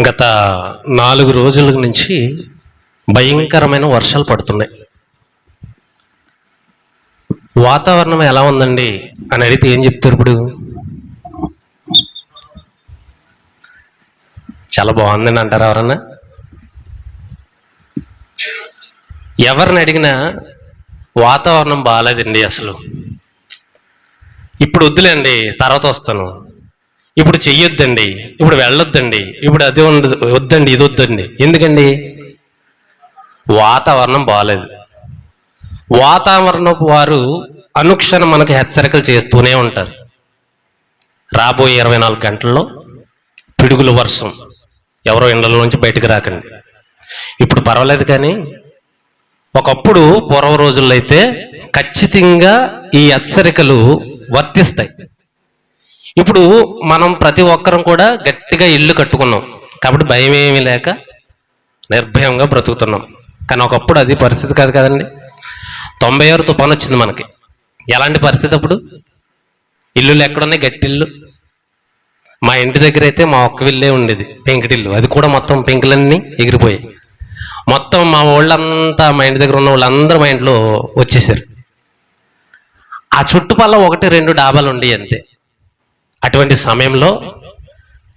గత 4 రోజుల నుంచి భయంకరమైన వర్షాలు పడుతున్నాయి. వాతావరణం ఎలా ఉందండి అని అడిగితే ఏం చెప్తారు? ఇప్పుడు చాలా బాగుందని అంటారు ఎవరన్నా? ఎవరిని అడిగినా వాతావరణం బాగాలేదండి, అసలు ఇప్పుడు వద్దులేండి, తర్వాత వస్తాను, ఇప్పుడు చెయ్యొద్దండి, ఇప్పుడు వెళ్ళొద్దండి, ఇప్పుడు అది వద్దండి, ఇది వద్దండి. ఎందుకండి? వాతావరణం బాగాలేదు. వాతావరణం వారు అనుక్షణం మనకు హెచ్చరికలు చేస్తూనే ఉంటారు. రాబోయే 24 గంటల్లో పిడుగుల వర్షం, ఎవరో ఇండ్ల నుంచి బయటకు రాకండి. ఇప్పుడు పర్వాలేదు, కానీ ఒకప్పుడు పూర్వ రోజుల్లో అయితే ఖచ్చితంగా ఈ హెచ్చరికలు వర్తిస్తాయి. ఇప్పుడు మనం ప్రతి ఒక్కరం కూడా గట్టిగా ఇల్లు కట్టుకున్నాం కాబట్టి భయం ఏమీ లేక నిర్భయంగా బ్రతుకుతున్నాం. కానీ ఒకప్పుడు అది పరిస్థితి కాదు కదండి. 96 తుఫాను వచ్చింది మనకి. ఎలాంటి పరిస్థితి అప్పుడు? ఇల్లులు ఎక్కడున్నాయి? గట్టిల్లు. మా ఇంటి దగ్గర అయితే మా ఒక్క ఇల్లే ఉండేది, పెంకుటిల్లు. అది కూడా మొత్తం పెంకులన్నీ ఎగిరిపోయాయి. మొత్తం మా వాళ్ళంతా, మా ఇంటి దగ్గర ఉన్న వాళ్ళందరూ మా ఇంట్లో వచ్చేసారు. ఆ చుట్టుపక్కల 1-2 డాబాలు ఉండేవి అంతే. అటువంటి సమయంలో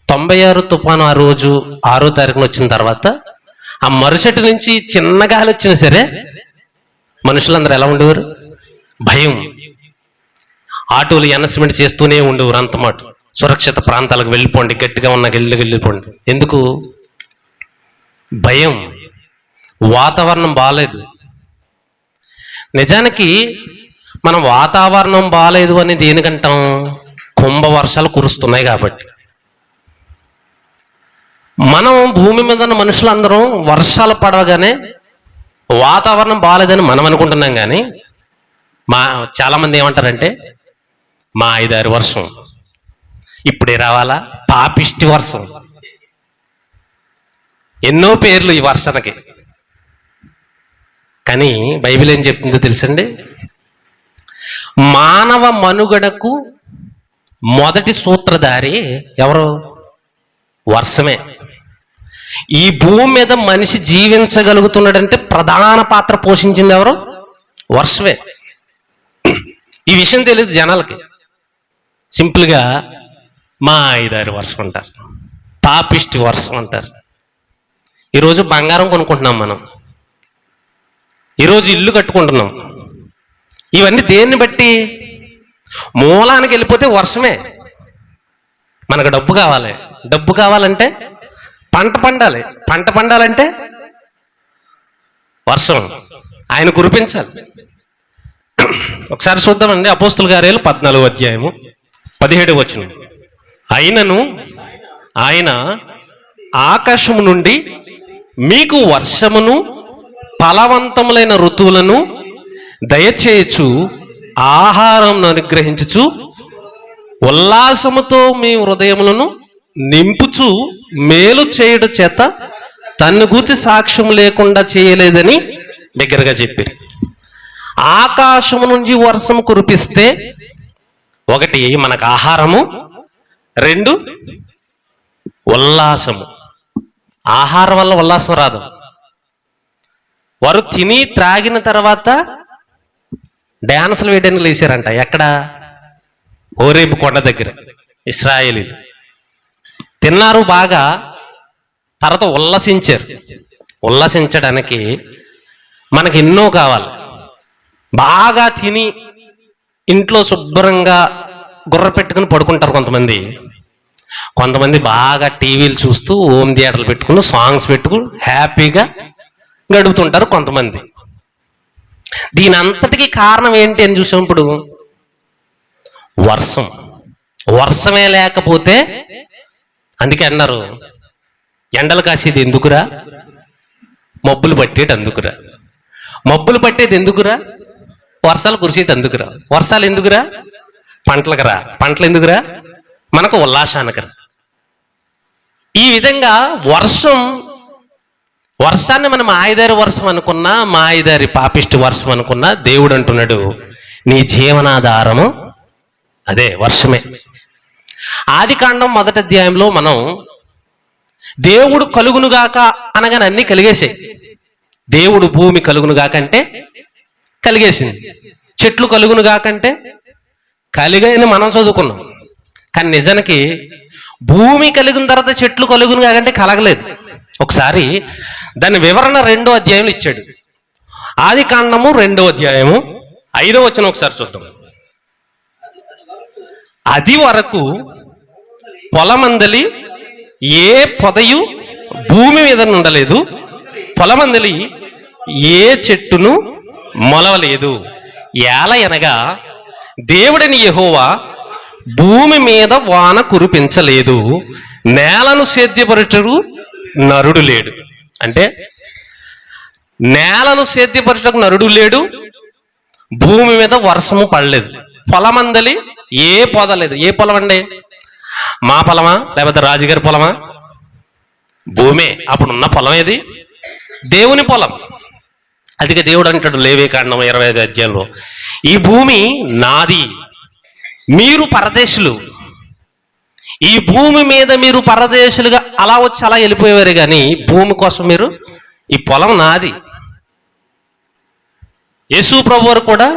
96 తుఫాను ఆ రోజు 6వ తారీఖున వచ్చిన తర్వాత ఆ మరుసటి నుంచి చిన్న గాలి వచ్చినా సరే మనుషులందరూ ఎలా ఉండేవారు? భయం. ఆటోలు అనౌన్స్మెంట్ చేస్తూనే ఉండేవారు, అంతమాట సురక్షిత ప్రాంతాలకు వెళ్ళిపోండి, గట్టిగా ఉన్న వెళ్ళిపోండి. ఎందుకు? భయం. వాతావరణం బాగాలేదు. నిజానికి మనం వాతావరణం బాగాలేదు అని దేనికంటాం? కుంభ వర్షాలు కురుస్తున్నాయి కాబట్టి. మనం భూమి మీద ఉన్న మనుషులందరం వర్షాలు పడవగానే వాతావరణం బాగాలేదని మనం అనుకుంటున్నాం. కానీ చాలామంది ఏమంటారంటే మా 5-6 వర్షం ఇప్పుడే రావాలా, పాపిష్టి వర్షం, ఎన్నో పేర్లు ఈ వర్షానికి. కానీ బైబిల్ ఏం చెప్తుందో తెలుసండి? మానవ మనుగడకు మొదటి సూత్రధారి ఎవరు? వర్షమే. ఈ భూమి మీద మనిషి జీవించగలుగుతున్నాడంటే ప్రధాన పాత్ర పోషించింది ఎవరు? వర్షమే. ఈ విషయం తెలియదు జనాలకి. సింపుల్గా మా 5-6 వర్షం అంటారు, పాపిష్టి వర్షం అంటారు. ఈరోజు బంగారం కొనుక్కుంటున్నాం మనం, ఈరోజు ఇల్లు కట్టుకుంటున్నాం. ఇవన్నీ దేన్ని బట్టి? మూలానికి వెళ్ళిపోతే వర్షమే. మనకు డబ్బు కావాలి, డబ్బు కావాలంటే పంట పండాలి, పంట పండాలంటే వర్షం ఆయన కురిపించాలి. ఒకసారి చూద్దామండి. అపోస్తుల కార్యాలు 14వ అధ్యాయము 17వ వచనం. అయినను ఆయన ఆకాశము నుండి మీకు వర్షమును ఫలవంతములైన ఋతువులను దయచేయచ్చు, ఆహారం అనుగ్రహించుచు, ఉల్లాసముతో మీ హృదయములను నింపుచు, మేలు చేయుట చేత తన్ను గూర్చి సాక్ష్యం లేకుండా చేయలేదని దగ్గరగా చెప్పారు. ఆకాశము నుంచి వర్షం కురిపిస్తే 1 మనకు ఆహారము, 2 ఉల్లాసము. ఆహారం వల్ల ఉల్లాసం రాదు. వారు తిని త్రాగిన తర్వాత డ్యాన్సులు వేయడానికి లేచారంట. ఎక్కడ? హోరేబు కొండ దగ్గర. ఇశ్రాయేలీలు తిన్నారు బాగా, తర్వాత ఉల్లసించారు. ఉల్లసించడానికి మనకి ఎన్నో కావాలి. బాగా తిని ఇంట్లో శుభ్రంగా గుర్ర పెట్టుకుని పడుకుంటారు కొంతమంది. కొంతమంది బాగా టీవీలు చూస్తూ హోమ్ థియేటర్లు పెట్టుకుని సాంగ్స్ పెట్టుకుని హ్యాపీగా గడుపుతుంటారు కొంతమంది. దీని అంతటికీ కారణం ఏంటి అని చూసినప్పుడు వర్షం. వర్షమే లేకపోతే, అందుకే అన్నారు ఎండలు కాసేది ఎందుకురా, మబ్బులు పట్టేది ఎందుకురా. మబ్బులు పట్టేది ఎందుకురా? వర్షాలు కురిసేది ఎందుకురా. వర్షాలు ఎందుకురా? పంటలకు రా. పంటలు ఎందుకురా? మనకు ఉల్లాసానికి రా. ఈ విధంగా వర్షాన్ని మనం 5-6 వర్షం అనుకున్నా, మా 5-6 పాపిష్టి వర్షం అనుకున్నా, దేవుడు అంటున్నాడు నీ జీవనాధారము అదే వర్షమే. ఆదికాండం 1వ అధ్యాయంలో మనం దేవుడు కలుగునుగాక అనగానే అన్నీ కలిగేసాయి. దేవుడు భూమి కలుగునుగాక అంటే కలిగేసింది. చెట్లు కలుగునుగాక అంటే కలిగాయని మనం చదువుకున్నాం. కానీ నిజానికి భూమి కలిగిన తర్వాత చెట్లు కలుగునుగాక అంటే కలగలేదు. ఒకసారి దాని వివరణ 2వ అధ్యాయంలో ఇచ్చాడు. ఆదికాండము 2వ అధ్యాయము 5వ వచనం ఒకసారి చూద్దాం. అది వరకు పొలమందలి ఏ పొదయు భూమి మీద ఉండలేదు, పొలమందలి ఏ చెట్టును మొలవలేదు. ఏలయనగా దేవుడని యెహోవా భూమి మీద వాన కురిపించలేదు, నేలను సేద్యపరచుటకు నరుడు లేడు. అంటే నేలను సేద్యపరచుటకు నరుడు లేడు, భూమి మీద వర్షము పడలేదు, పొలమందలి ఏ పొద లేదు. ఏ పొలం అండి? మా పొలమా లేకపోతే రాజుగారి పొలమా? భూమే. అప్పుడున్న పొలం ఏది? దేవుని పొలం. అందుకే దేవుడు అంటాడు లేవికాండం 25వ అధ్యాయంలో, ఈ భూమి నాది, మీరు పరదేశులు. ఈ భూమి మీద మీరు పరదేశులుగా అలా వచ్చి అలా వెళ్ళిపోయేవారు, కానీ భూమి కోసం మీరు, ఈ పొలం నాది. యేసు ప్రభువారు కూడా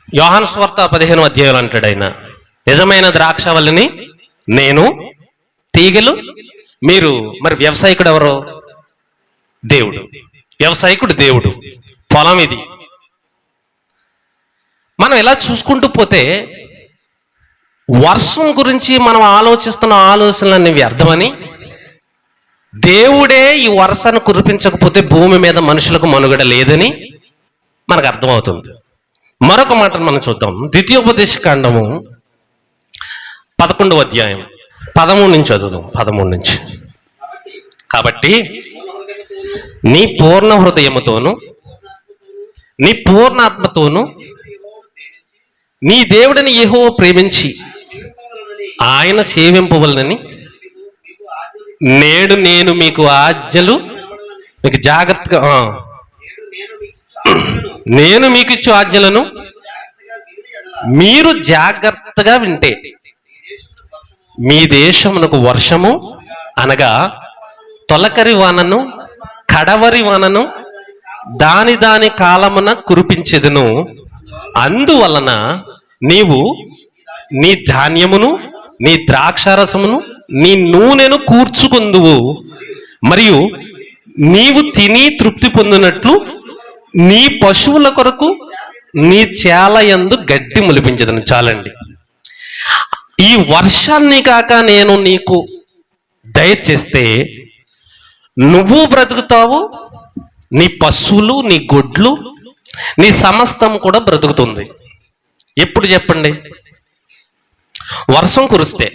యోహాను సువార్త 15వ అధ్యాయంలో అంటాడు, ఆయన నిజమైన ద్రాక్షవల్లిని నేను, తీగలు మీరు. మరి వ్యవసాయకుడు ఎవరు? దేవుడు. వ్యవసాయకుడు దేవుడు, పొలం ఇది. మనం ఇలా చూసుకుంటూ పోతే వర్షం గురించి మనం ఆలోచిస్తున్న ఆలోచనలన్నీ వ్యర్థమని, దేవుడే ఈ వర్షాన్ని కురిపించకపోతే భూమి మీద మనుషులకు మనుగడ లేదని మనకు అర్థమవుతుంది. మరొక మాటను మనం చూద్దాం. ద్వితీయోపదేశకాండము 11వ అధ్యాయం 13 నుంచి చదువుదాం. 13 నుంచి. కాబట్టి నీ పూర్ణ హృదయముతోను నీ పూర్ణాత్మతోను నీ దేవుడిని యెహోవా ప్రేమించి ఆయన సేవింపవలనని నేడు నేను మీకు ఆజ్ఞలు, మీకు జాగ్రత్తగా నేను మీకు ఇచ్చే ఆజ్ఞలను మీరు జాగ్రత్తగా వింటే మీ దేశమునకు వర్షము అనగా తొలకరి వానను కడవరి వానను దాని దాని కాలమున కురిపించెదను. అందువలన నీవు నీ ధాన్యమును నీ ద్రాక్షారసమును నీ నూనెను కూర్చుకొందువు, మరియు నీవు తిని తృప్తి పొందినట్లు నీ పశువుల కొరకు నీ చేలయందు గడ్డి మొలిపించదను. చాలండి. ఈ వర్షాన్ని కాక నేను నీకు దయచేస్తే నువ్వు బ్రతుకుతావు, నీ పశువులు, నీ గొడ్లు, నీ సమస్తం కూడా బ్రతుకుతుంది. ఎప్పుడు చెప్పండి? వర్షం కురిస్తే.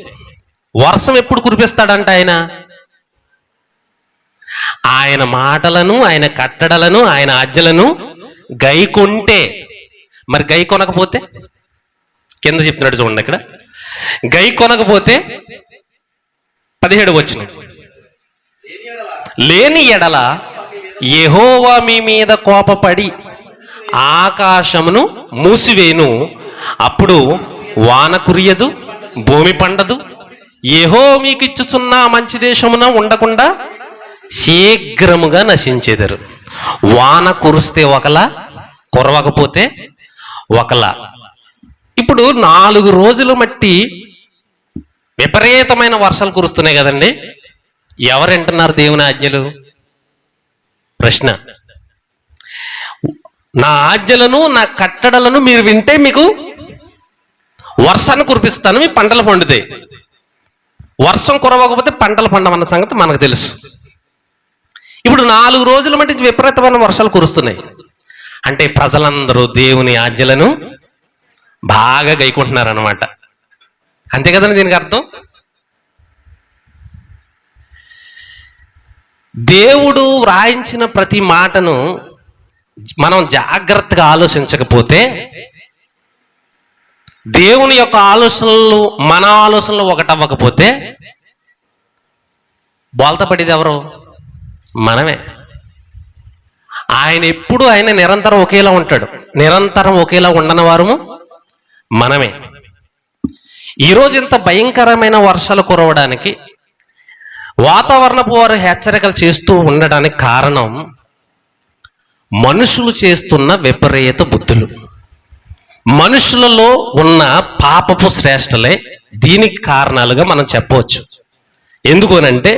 వర్షం ఎప్పుడు కురిపిస్తాడంట ఆయన? ఆయన మాటలను, ఆయన కట్టడలను, ఆయన ఆజ్ఞలను గైకొంటే. మరి గై కొనకపోతే? కింద చెప్తున్నాడు చూడండి ఇక్కడ. గై కొనకపోతే 17వ వచనం, లేని ఎడల యెహోవా మీ మీద కోపపడి ఆకాశమును మూసివేను, అప్పుడు వాన కురియదు, భూమి పండదు, యెహోవా మీకు ఇచ్చుచున్న మంచి దేశమున ఉండకుండా శీఘ్రముగా నశించెదరు. వాన కురిస్తే ఒకలా, కురవకపోతే ఒకలా. ఇప్పుడు 4 రోజులు మట్టి విపరీతమైన వర్షాలు కురుస్తున్నాయి కదండి. ఎవరు వింటున్నారు దేవుని ఆజ్ఞలు? ప్రశ్న. నా ఆజ్ఞలను, నా కట్టడలను మీరు వింటే మీకు వర్షాన్ని కురిపిస్తాను, మీ పంటలు పండుతాయి. వర్షం కురవకపోతే పంటలు పండమన్న సంగతి మనకు తెలుసు. ఇప్పుడు 4 రోజుల మట్టి విపరీతమైన వర్షాలు కురుస్తున్నాయి అంటే ప్రజలందరూ దేవుని ఆజ్ఞలను బాగా గైకుంటున్నారు అన్నమాట. అంతే కదండి దీనికి అర్థం. దేవుడు వ్రాయించిన ప్రతి మాటను మనం జాగ్రత్తగా ఆలోచించకపోతే, దేవుని యొక్క ఆలోచనలు మన ఆలోచనలు ఒకటవ్వకపోతే బోల్తా పడేది ఎవరు? మనమే. ఆయన ఎప్పుడు ఆయన నిరంతరం ఒకేలా ఉంటాడు. నిరంతరం ఒకేలా ఉండని వారము మనమే. ఈరోజు ఇంత భయంకరమైన వర్షాలు కురవడానికి వాతావరణపు వారు హెచ్చరికలు చేస్తూ ఉండడానికి కారణం మనుషులు చేస్తున్న విపరీత బుద్ధులు, మనుషులలో ఉన్న పాపపు శ్రేష్టలే దీనికి కారణాలుగా మనం చెప్పవచ్చు. ఎందుకనంటే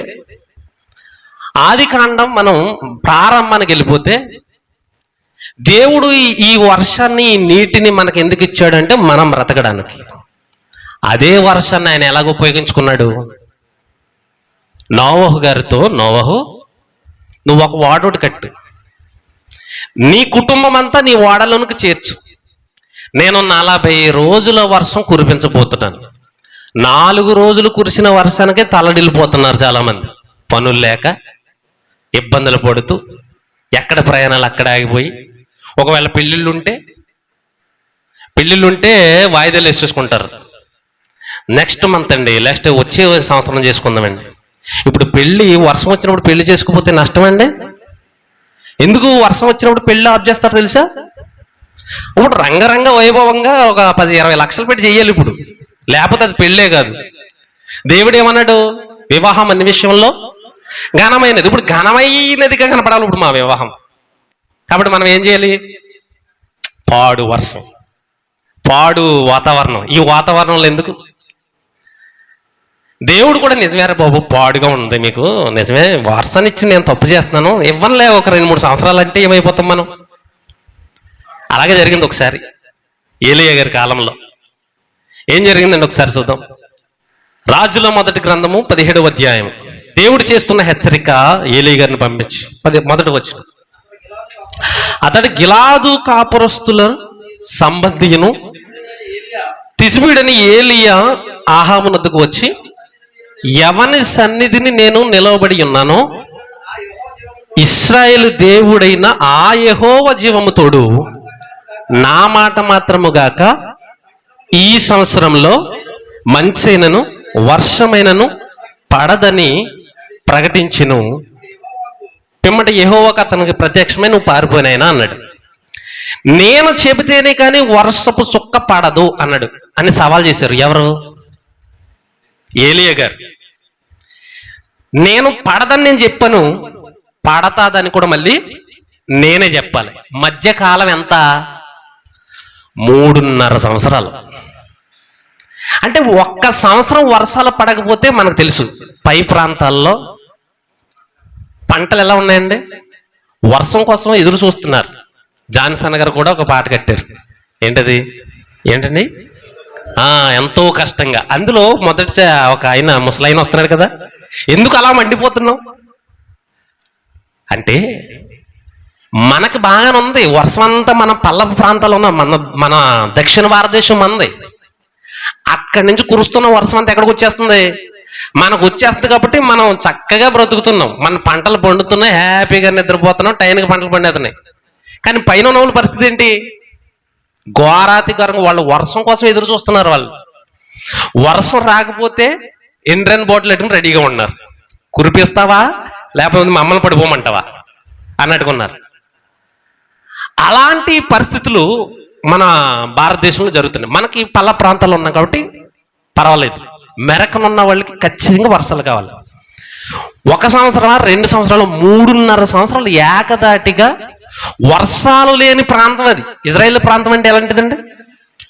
ఆది కాండం మనం ప్రారంభానికి వెళ్ళిపోతే దేవుడు ఈ వర్షాన్ని, ఈ నీటిని మనకు ఎందుకు ఇచ్చాడంటే మనం బ్రతకడానికి. అదే వర్షాన్ని ఆయన ఎలాగ ఉపయోగించుకున్నాడు? నోవహు గారితో, నోవహు నువ్వు ఒక ఓడోటి కట్టు, నీ కుటుంబం అంతా నీ ఓడలోనికి చేర్చు, నేను 40 రోజుల వర్షం కురిపించబోతున్నాను. 4 రోజులు కురిసిన వర్షానికే తలడిల్లిపోతున్నారు చాలామంది, పనులు లేక ఇబ్బందులు పడుతూ, ఎక్కడ ప్రయాణాలు అక్కడ ఆగిపోయి. ఒకవేళ పెళ్ళిళ్ళుంటే వాయిదాలు వేసేసుకుంటారు. నెక్స్ట్ మంత్ అండి, నెక్స్ట్ వచ్చే సంవత్సరం చేసుకుందామండి. ఇప్పుడు పెళ్ళి వర్షం వచ్చినప్పుడు పెళ్లి చేసుకోకపోతే నష్టమండి. ఎందుకు వర్షం వచ్చినప్పుడు పెళ్ళి ఆఫ్ చేస్తారు తెలుసా? ఇప్పుడు రంగరంగ వైభవంగా ఒక 10-20 లక్షలు పెట్టి చెయ్యాలి ఇప్పుడు, లేకపోతే అది పెళ్ళే కాదు. దేవుడు ఏమన్నాడు? వివాహం అన్ని విషయంలో ఘనమైనది. ఇప్పుడు ఘనమైనదిగా కనపడాలి ఇప్పుడు మా వివాహం. కాబట్టి మనం ఏం చేయాలి? పాడు వర్షం, పాడు వాతావరణం. ఈ వాతావరణంలో ఎందుకు? దేవుడు కూడా నిజమేరా బాబు, పాడుగా ఉంది మీకు, నిజమే వర్షాన్ని ఇచ్చి నేను తప్పు చేస్తున్నాను, ఇవ్వనులే ఒక 2-3 సంవత్సరాలు అంటే ఏమైపోతాం మనం. అలాగే జరిగింది ఒకసారి ఏలీయా గారి కాలంలో. ఏం జరిగిందండి ఒకసారి చూద్దాం. రాజుల మొదటి గ్రంథము 17వ అధ్యాయం. దేవుడు చేస్తున్న హెచ్చరిక ఏలీయా గారిని పంపించి మొదటి వచనం. అతడు గిలాదు కాపురస్తుల సంబంధియును తిస్బీడని ఏలీయా ఆహాబునొద్దకు వచ్చి, ఎవని సన్నిధిని నేను నిలవబడి ఉన్నానో ఇశ్రాయేలు దేవుడైన ఆ యెహోవా జీవము తోడు, నా మాట మాత్రముగాక ఈ సంవత్సరంలో మంచైనను వర్షమైనను పడదని ప్రకటించును. పిమ్మట యెహోవాకు అతనికి ప్రత్యక్షమై, నువ్వు పారిపోయినాయనా అన్నాడు. నేను చెబితేనే కానీ వర్షపు సుక్క పడదు అన్నాడు అని సవాల్ చేశారు. ఎవరు? ఏలీయా గారు. నేను పడదని నేను చెప్పాను, పడతాదని కూడా మళ్ళీ నేనే చెప్పాలి. మధ్యకాలం ఎంత? 3.5 సంవత్సరాలు. అంటే 1 సంవత్సరం వర్షాలు పడకపోతే మనకు తెలుసు పై ప్రాంతాల్లో పంటలు ఎలా ఉన్నాయండి. వర్షం కోసం ఎదురు చూస్తున్నారు. జాన్సన్ గారు కూడా ఒక పాట కట్టారు. ఏంటండి ఎంతో కష్టంగా. అందులో మొదటి ఒక ఆయన ముసలాయన వస్తున్నాడు కదా, ఎందుకు అలా మండిపోతున్నావు అంటే, మనకు బాగానే ఉంది వర్షం అంతా, మన పల్లపు ప్రాంతాల్లో ఉన్న మన దక్షిణ భారతదేశం మంది. అక్కడి నుంచి కురుస్తున్న వర్షం అంతా ఎక్కడికి వచ్చేస్తుంది? మనకు వచ్చేస్తుంది. కాబట్టి మనం చక్కగా బ్రతుకుతున్నాం, మన పంటలు పండుతున్నాయి, హ్యాపీగా నిద్రపోతున్నాం, టైంకి పంటలు పండేస్తున్నాయి. కానీ పైన ఉన్న వాళ్ళ పరిస్థితి ఏంటి? ఘోరాతిఘోరంగా వాళ్ళు వర్షం కోసం ఎదురు చూస్తున్నారు. వాళ్ళు వర్షం రాకపోతే ఎండ్రన్ బాటిల్ ఎట్టుకుని రెడీగా ఉన్నారు. కురిపిస్తావా లేకపోతే మమ్మల్ని పడిపోమంటావా అన్నట్టుకున్నారు. అలాంటి పరిస్థితులు మన భారతదేశంలో జరుగుతున్నాయి. మనకి పల్ల ప్రాంతాల్లో ఉన్నాం కాబట్టి పర్వాలేదు. మెరకనున్న వాళ్ళకి ఖచ్చితంగా వర్షాలు కావాలి. 1 సంవత్సరం, 2 సంవత్సరాలు, 3.5 సంవత్సరాలు ఏకదాటిగా వర్షాలు లేని ప్రాంతం అది. ఇజ్రాయెల్ ప్రాంతం అంటే ఎలాంటిదండి?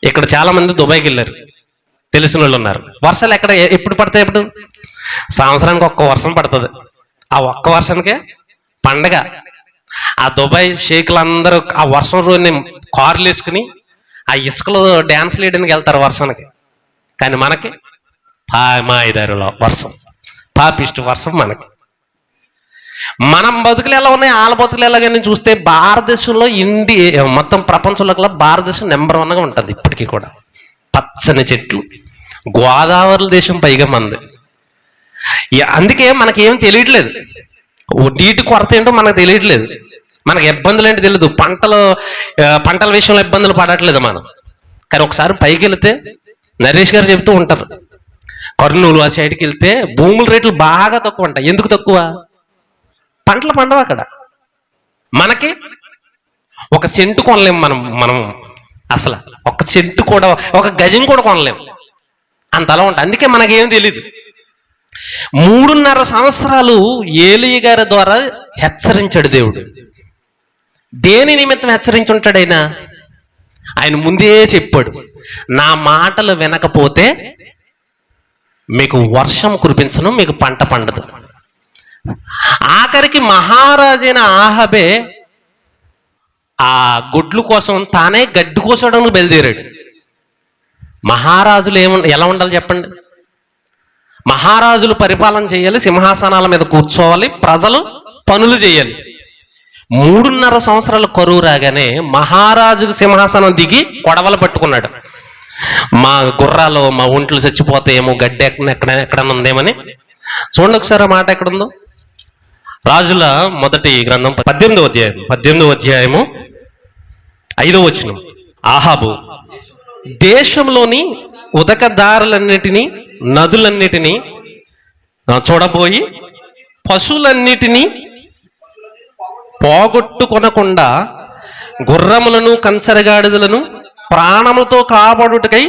ఇక్కడ చాలా మంది దుబాయ్కి వెళ్ళారు, తెలిసిన వాళ్ళు ఉన్నారు. వర్షాలు ఎప్పుడు పడతాయి? ఎప్పుడు? సంవత్సరానికి 1 వర్షం పడుతుంది. ఆ 1 వర్షానికే పండగ. ఆ దుబాయ్ షేకులందరూ ఆ వర్షం రోజుని కార్లు వేసుకుని ఆ ఇసుకలో డ్యాన్స్లు వేయడానికి వెళ్తారు వర్షానికి. కానీ మనకి మాయిదారులో వర్షం, పాపిష్టి వర్షం మనకి. మనం బతుకులు ఎలా ఉన్నాయి, వాళ్ళ బతుకులు ఎలాగని చూస్తే భారతదేశంలో మొత్తం ప్రపంచంలో కల్లా భారతదేశం నెంబర్ 1గా ఉంటుంది ఇప్పటికీ కూడా. పచ్చని చెట్లు, గోదావరి దేశం పైగా మంది. అందుకే మనకేం తెలియట్లేదు, నీటి కొరత ఏంటో మనకు తెలియట్లేదు, మనకి ఇబ్బందులు ఏంటో తెలియదు, పంటల విషయంలో ఇబ్బందులు పడట్లేదు మనం. కానీ ఒకసారి పైకి వెళితే నరేష్ గారు చెబుతూ ఉంటారు, కర్నూలు ఆ సైడ్కి వెళ్తే భూముల రేట్లు బాగా తక్కువ ఉంటాయి. ఎందుకు తక్కువ? పంటలు పండవు అక్కడ. మనకి 1 సెంటు కొనలేము మనం అసలు 1 సెంటు కూడా, 1 గజం కూడా కొనలేము, అంతలా ఉంటాయి. అందుకే మనకేం తెలీదు. 3.5 సంవత్సరాలు ఏలీయ గారి ద్వారా హెచ్చరించాడు దేవుడు. దేని నిమిత్తం హెచ్చరించుంటాడు ఆయన ముందే చెప్పాడు, నా మాటలు వినకపోతే మీకు వర్షం కురిపించను, మీకు పంట పండదు. ఆఖరికి మహారాజైన ఆహాబే ఆ గుడ్లు కోసం తానే గడ్డి కోసడానికి బయలుదేరాడు. మహారాజులు ఎలా ఉండాలి చెప్పండి? మహారాజులు పరిపాలన చేయాలి, సింహాసనాల మీద కూర్చోవాలి, ప్రజలు పనులు చేయాలి. 3.5 సంవత్సరాల కరువు రాగానే మహారాజుకు సింహాసనం దిగి కొడవలు పట్టుకున్నాడు. మా గుర్రాలు మా ఒంట్లు చచ్చిపోతాయేమో, గడ్డి ఎక్కడన్నా ఉందేమని. చూడండి ఒకసారి ఆ మాట ఎక్కడుందో. రాజుల మొదటి గ్రంథం 18వ అధ్యాయము 5వ వచనం. ఆహాబు దేశంలోని ఉదకదారులన్నిటినీ, నదులన్నిటినీ చూడబోయి పశువులన్నిటినీ పోగొట్టుకొనకుండా గుర్రములను కంచరగాడిదలను ప్రాణములతో కాపాడుటకై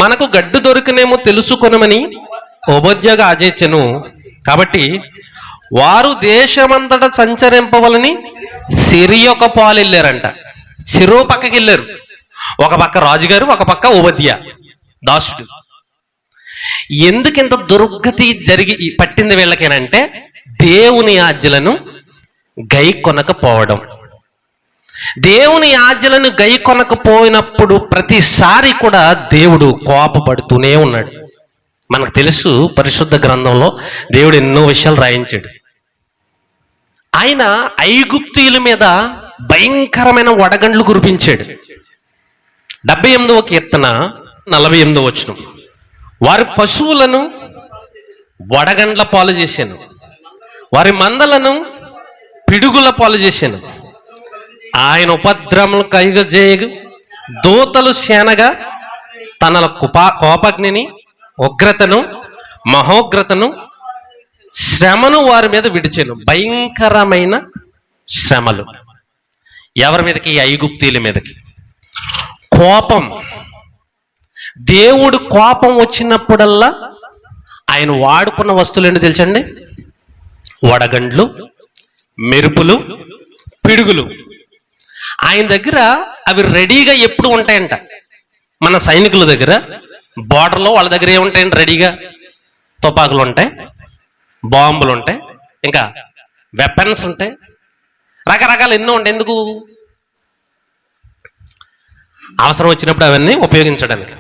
మనకు గడ్డు దొరికినేమో తెలుసుకొనమని ఓబద్యగా ఆదేశించెను. కాబట్టి వారు దేశమంతటా సంచరింపవలని సిరియొక పాలు వెళ్ళారంట. సిరో పక్కకి వెళ్ళారు. ఒక పక్క రాజుగారు, ఒక పక్క ఓబద్య దాసుడు. ఎందుకింత దుర్గతి పట్టింది వీళ్ళకేనంటే దేవుని ఆజ్ఞలను గై కొనకపోవడం. దేవుని ఆజ్ఞలను గై కొనకపోయినప్పుడు ప్రతిసారి కూడా దేవుడు కోపపడుతూనే ఉన్నాడు. మనకు తెలుసు, పరిశుద్ధ గ్రంథంలో దేవుడు ఎన్నో విషయాలు రాయించాడు. ఆయన ఐగుప్తీయుల మీద భయంకరమైన వడగండ్లు కురిపించాడు. 78వ కీర్తన 48వ వచనం. వారి పశువులను వడగండ్ల పాలు చేశాను, వారి మందలను పిడుగుల పాలు చేశాను. ఆయన ఉపద్రవములు కలుగజేయు దూతలు సేనగా తన కోపగ్నిని, ఉగ్రతను, మహోగ్రతను, శ్రమను వారి మీద విడిచెను. భయంకరమైన శ్రమలు ఎవరి మీదకి? ఐగుప్తీయుల మీదకి. కోపం. దేవుడు కోపం వచ్చినప్పుడల్లా ఆయన వాడుకున్న వస్తువులు ఏంటో తెలుసండి? వడగండ్లు, మెరుపులు, పిడుగులు. ఆయన దగ్గర అవి రెడీగా ఎప్పుడు ఉంటాయంట. మన సైనికుల దగ్గర బార్డర్లో వాళ్ళ దగ్గర ఏముంటాయండి? రెడీగా తుపాకులు ఉంటాయి, బాంబులు ఉంటాయి, ఇంకా వెపన్స్ ఉంటాయి, రకరకాలు ఎన్నో ఉంటాయి. ఎందుకు? అవసరం వచ్చినప్పుడు అవన్నీ ఉపయోగించడానికి.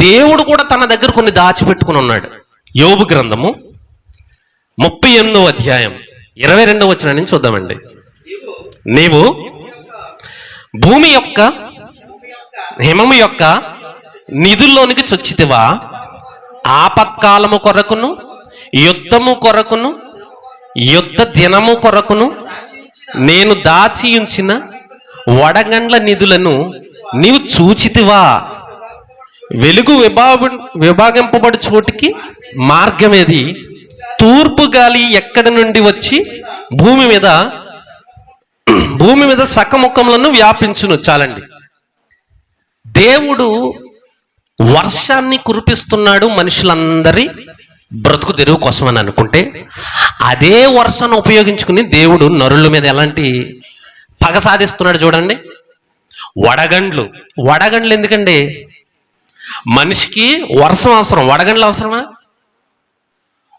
దేవుడు కూడా తన దగ్గర కొన్ని దాచిపెట్టుకుని ఉన్నాడు. యోబు గ్రంథము 38వ అధ్యాయం 22వ వచనం నుంచి చూద్దామండి. నీవు భూమి యొక్క హిమము యొక్క నిధుల్లోనికి చొచ్చితివా? ఆపత్కాలము కొరకును, యుద్ధము కొరకును, యుద్ధ దినము కొరకును నేను దాచి ఉంచిన వడగండ్ల నిధులను నీవు చూచితివా? వెలుగు విభాగింపబడి చోటికి మార్గమేది? తూర్పు గాలి ఎక్కడి నుండి వచ్చి భూమి మీద సకముఖములను వ్యాపించును. చాలండి. దేవుడు వర్షాన్ని కురిపిస్తున్నాడు మనుషులందరి బ్రతుకు తెరువు కోసం అని అనుకుంటే, అదే వర్షాన్ని ఉపయోగించుకుని దేవుడు నరుల మీద ఎలాంటి పగ సాధిస్తున్నాడు చూడండి. వడగండ్లు ఎందుకండి? మనిషికి వర్షం అవసరం, వడగండ్లు అవసరమా?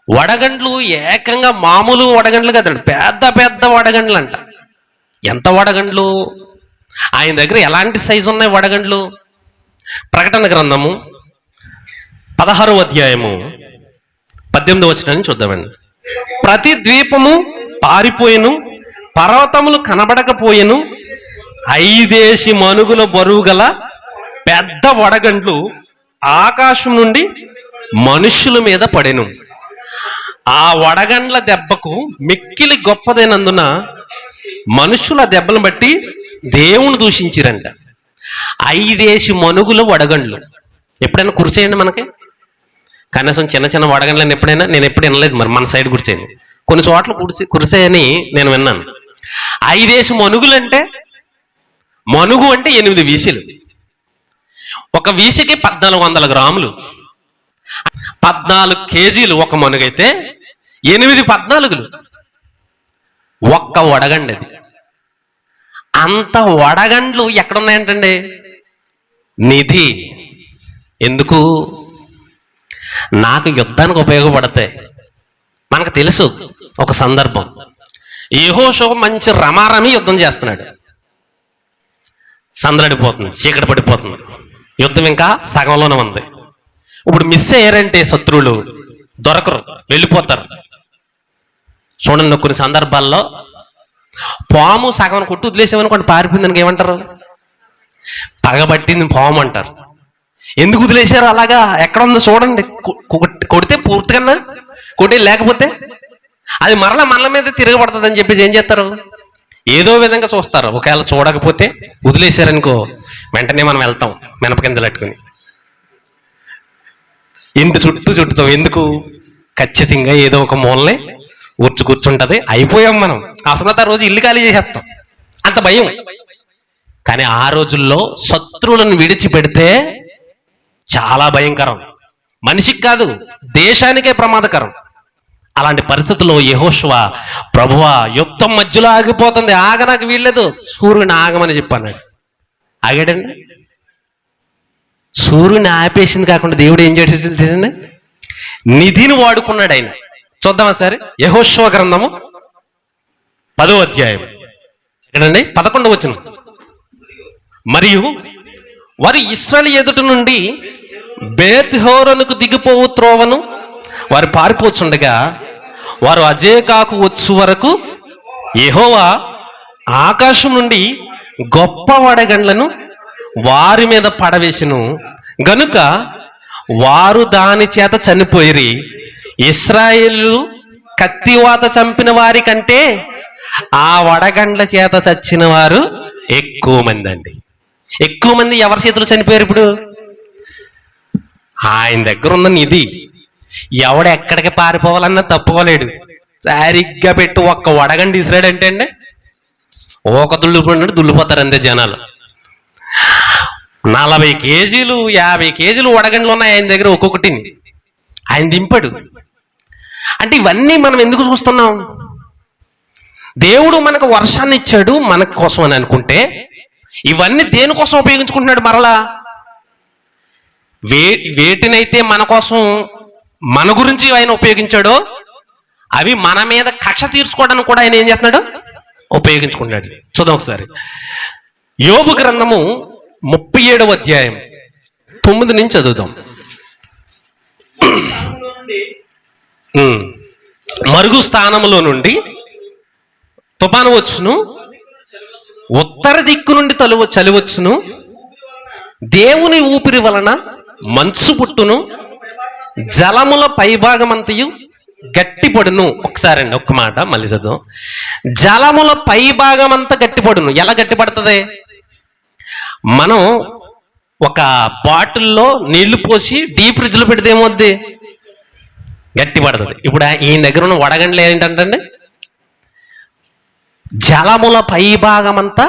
వడగండ్లు ఏకంగా మామూలు వడగండ్లు కదండి, పెద్ద పెద్ద వడగండ్లు అంట. ఎంత వడగండ్లు! ఆయన దగ్గర ఎలాంటి సైజు ఉన్నాయి వడగండ్లు? ప్రకటన గ్రంథము 16వ అధ్యాయము 18వ వచనాన్ని చూద్దామండి. ప్రతి ద్వీపము పారిపోయెను, పర్వతములు కనబడకపోయెను, 5 మనుగుల బరువు గల పెద్ద వడగండ్లు ఆకాశం నుండి మనుషుల మీద పడెను. ఆ వడగండ్ల దెబ్బకు మిక్కిలి గొప్పదైనందున మనుషుల దెబ్బలను బట్టి దేవుని దూషించిరంట. 5 మనుగుల వడగండ్లు ఎప్పుడైనా కురిసేయండి మనకి? కనీసం చిన్న చిన్న వడగండ్లను ఎప్పుడైనా, నేను ఎప్పుడు వినలేదు, మరి మన సైడ్ కురిసేయండి. కొన్ని చోట్ల కురిసాయని నేను విన్నాను. 5 మనుగులు అంటే, మనుగు అంటే 8 వీసీలు. ఒక వీసికి 1400 గ్రాములు. 14 కేజీలు ఒక మనుగైతే 8 14లు ఒక్క వడగండి. అది అంత వడగండ్లు ఎక్కడున్నాయంటండి? నిధి. ఎందుకు? నాకు యుద్ధానికి ఉపయోగపడతాయి. మనకు తెలుసు ఒక సందర్భం, యెహోషువ మంచి రమారమి యుద్ధం చేస్తున్నాడు. సందడిపోతుంది, చీకటి పడిపోతుంది, యుద్ధం ఇంకా సగంలోనే ఉంది. ఇప్పుడు మిస్ అయ్యారంటే శత్రువులు దొరకరు, వెళ్ళిపోతారు. చూడండి, కొన్ని సందర్భాల్లో పాము సగం కొట్టి వదిలేసామనుకోండి, పారిపోయిందని ఏమంటారు? పగబట్టింది పాము అంటారు. ఎందుకు వదిలేశారు అలాగా? ఎక్కడ ఉందో చూడండి. కొడితే పూర్తిగా కొట్టి, లేకపోతే అది మరలా మనల మీద తిరగబడుతుంది అని చెప్పేసి ఏం చేస్తారు? ఏదో విధంగా చూస్తారు. ఒకవేళ చూడకపోతే వదిలేశారనుకో, వెంటనే మనం వెళ్తాం మినపకింజలు పెట్టుకుని ఇంటి చుట్టూ చుట్టుతాం. ఎందుకు? ఖచ్చితంగా ఏదో ఒక మూలని కూర్చుంటది, అయిపోయాం మనం. అసలు ఆ రోజు ఇల్లు ఖాళీ చేసేస్తాం, అంత భయం. కానీ ఆ రోజుల్లో శత్రువులను విడిచిపెడితే చాలా భయంకరం. మనిషికి కాదు, దేశానికే ప్రమాదకరం. అలాంటి పరిస్థితుల్లో యెహోషువ, ప్రభువా యుద్ధం మధ్యలో ఆగిపోతుంది, ఆగనాకు వీల్లేదు, సూర్యుని ఆగమని చెప్పన్నాడు. ఆగాడండి? సూర్యుని ఆపేసింది కాకుండా దేవుడు ఏం చేసేసింది? నిధిని వాడుకున్నాడు ఆయన. చూద్దామా సరే, యెహోషువ గ్రంథము 10వ అధ్యాయం ఎక్కడండి? 11వ వచనం. మరియు వారు ఇశ్రాయేలు ఎదుట నుండి బేత్‌హోరోనుకు దిగిపోవు త్రోవను వారు పారిపోతుండగా, వారు అజేకాకు వచ్చు వరకు యెహోవా ఆకాశం నుండి గొప్ప వడగండ్లను వారి మీద పడవేసెను గనుక వారు దాని చేత చనిపోయిరి. ఇశ్రాయేలు కత్తివాత చంపిన వారి కంటే ఆ వడగండ్ల చేత చచ్చిన వారు ఎక్కువ మంది అండి. ఎక్కువ మంది ఎవరి చేతులు చనిపోయారు? ఇప్పుడు ఆయన దగ్గర ఉన్న నిధి. ఎవడు ఎక్కడికి పారిపోవాలన్నా తప్పుకోలేడు. సరిగ్గా పెట్టి ఒక్క వడగండి ఇసిరాడంటే అండి, ఒక దుళ్ళిపోయినట్టు దుల్లిపోతారు అంతే జనాలు. 40 కేజీలు 50 కేజీలు వడగండ్లు ఉన్నాయి ఆయన దగ్గర, ఒక్కొక్కటిని ఆయన దింపాడు. అంటే ఇవన్నీ మనం ఎందుకు చూస్తున్నాం? దేవుడు మనకు వర్షాన్ని ఇచ్చాడు మన కోసం అని అనుకుంటే, ఇవన్నీ దేనికోసం ఉపయోగించుకుంటున్నాడు? మరలా వేటినైతే మన కోసం, మన గురించి ఆయన ఉపయోగించాడో అవి మన మీద కక్ష తీర్చుకోవడానికి కూడా ఆయన ఏం చేస్తున్నాడు? ఉపయోగించుకుంటున్నాడు. చూద్దాం ఒకసారి. యోబు గ్రంథము 37వ అధ్యాయం 9 నుంచి చదువుదాం. మరుగు స్థానంలో నుండి తుఫాను వచ్చును, ఉత్తర దిక్కు నుండి చలి వచ్చును, దేవుని ఊపిరి వలన మంచు పుట్టును, జలముల పైభాగమంతయు గట్టిపడును. ఒకసారి అండి, ఒక్క మాట మళ్ళీ చదువు. జలముల పైభాగమంతా గట్టిపడును. ఎలా గట్టిపడుతుంది? మనం ఒక బాటిల్లో నీళ్లు పోసి డీప్ ఫ్రిడ్జ్లో పెడితే ఏమవుద్ది? గట్టి పడుతుంది. ఇప్పుడు ఈయన దగ్గర ఉన్న వడగండ్లు ఏంటంటే, జలముల పైభాగమంతా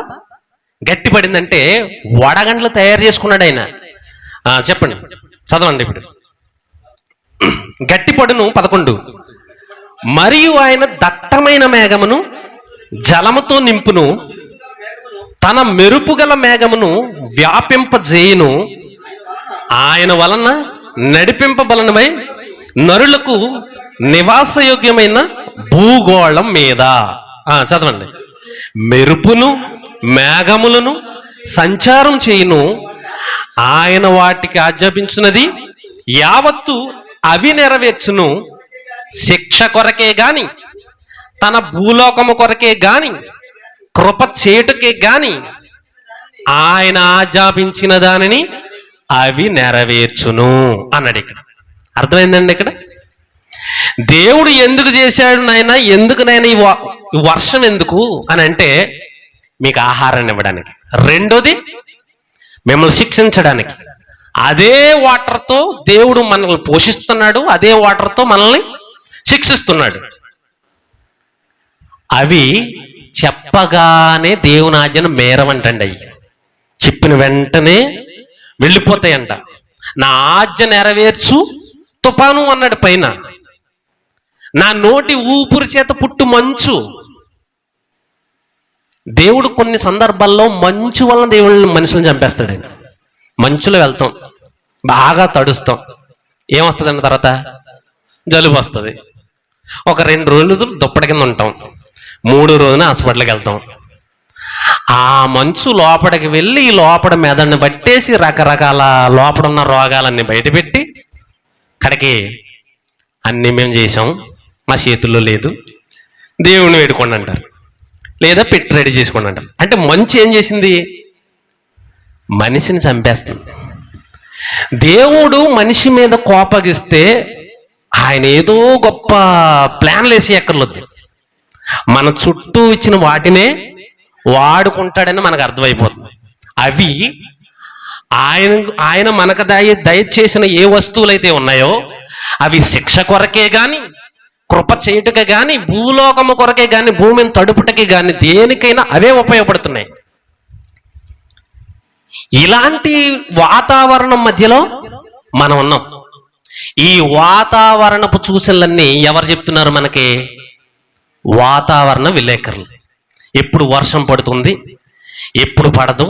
గట్టి పడిందంటే వడగండ్లు తయారు చేసుకున్నాడు ఆయన. చెప్పండి, చదవండి. ఇప్పుడు గట్టిపడును 11. మరియు ఆయన దట్టమైన మేఘమును జలముతో నింపును, తన మెరుపుగల మేఘమును వ్యాపింపజేయును. ఆయన వలన నడిపింపబలనమై నరులకు నివాసయోగ్యమైన భూగోళం మీద. చదవండి. మెరుపును మేఘములను సంచారం చేయును, ఆయన వాటికి ఆజ్ఞాపించినది యావత్తు అవి నెరవేర్చును. శిక్ష కొరకే గాని, తన భూలోకము కొరకే గాని, కృప చేటుకే గాని ఆయన ఆజ్ఞాపించిన దానిని అవి నెరవేర్చును అన్నాడు. ఇక్కడ అర్థమైందండి. ఇక్కడ దేవుడు ఎందుకు చేశాడు నాయన, ఎందుకు నాయన ఈ వర్షం ఎందుకు అని అంటే, మీకు ఆహారాన్ని ఇవ్వడానికి, రెండోది మిమ్మల్ని శిక్షించడానికి. అదే వాటర్తో దేవుడు మనల్ని పోషిస్తున్నాడు, అదే వాటర్తో మనల్ని శిక్షిస్తున్నాడు. అవి చెప్పగానే దేవుని ఆజ్ఞను మేరవంటండి. అయ్యి చెప్పిన వెంటనే వెళ్ళిపోతాయంట. నా ఆజ్ఞ నెరవేర్చు తుఫాను అన్నాడు పైన, నా నోటి ఊపిరి చేత పుట్టు మంచు. దేవుడు కొన్ని సందర్భాల్లో మంచు వలన దేవుళ్ళని మనుషులను చంపేస్తాడు. ఆయన మంచులో వెళ్తాం, బాగా తడుస్తాం, ఏమొస్తుందండి తర్వాత? జలుబు వస్తుంది. ఒక 2 రోజులు దుప్పటి కింద ఉంటాం, 3 రోజున హాస్పిటల్కి వెళ్తాం. ఆ మంచు లోపలికి వెళ్ళి లోపల మెదడుని పట్టేసి రకరకాల లోపల ఉన్న రోగాలన్నీ బయటపెట్టి కడకి అన్నీ మేము చేసాం, మా చేతుల్లో లేదు, దేవుణ్ణి వేడుకోండి అంటారు, లేదా పెట్టి రెడీ చేసుకోండి అంటారు. అంటే మంచు ఏం చేసింది? మనిషిని చంపేస్తుంది. దేవుడు మనిషి మీద కోపగిస్తే ఆయన ఏదో గొప్ప ప్లాన్లు వేసి ఎక్కర్లొద్దు, మన చుట్టూ ఇచ్చిన వాటినే వాడుకుంటాడని మనకు అర్థమైపోతుంది. అవి ఆయన మనకు దయచేసిన ఏ వస్తువులైతే ఉన్నాయో అవి శిక్ష కొరకే గాని, కృప చేయుటకే గాని, భూలోకము కొరకే గాని, భూమిని తడుపుటకి గాని, దేనికైనా అవే ఉపయోగపడుతున్నాయి. ఇలాంటి వాతావరణం మధ్యలో మనం ఉన్నాం. ఈ వాతావరణపు సూచనలన్నీ ఎవరు చెప్తున్నారు మనకి? వాతావరణ విలేకరులు. ఎప్పుడు వర్షం పడుతుంది, ఎప్పుడు పడదు,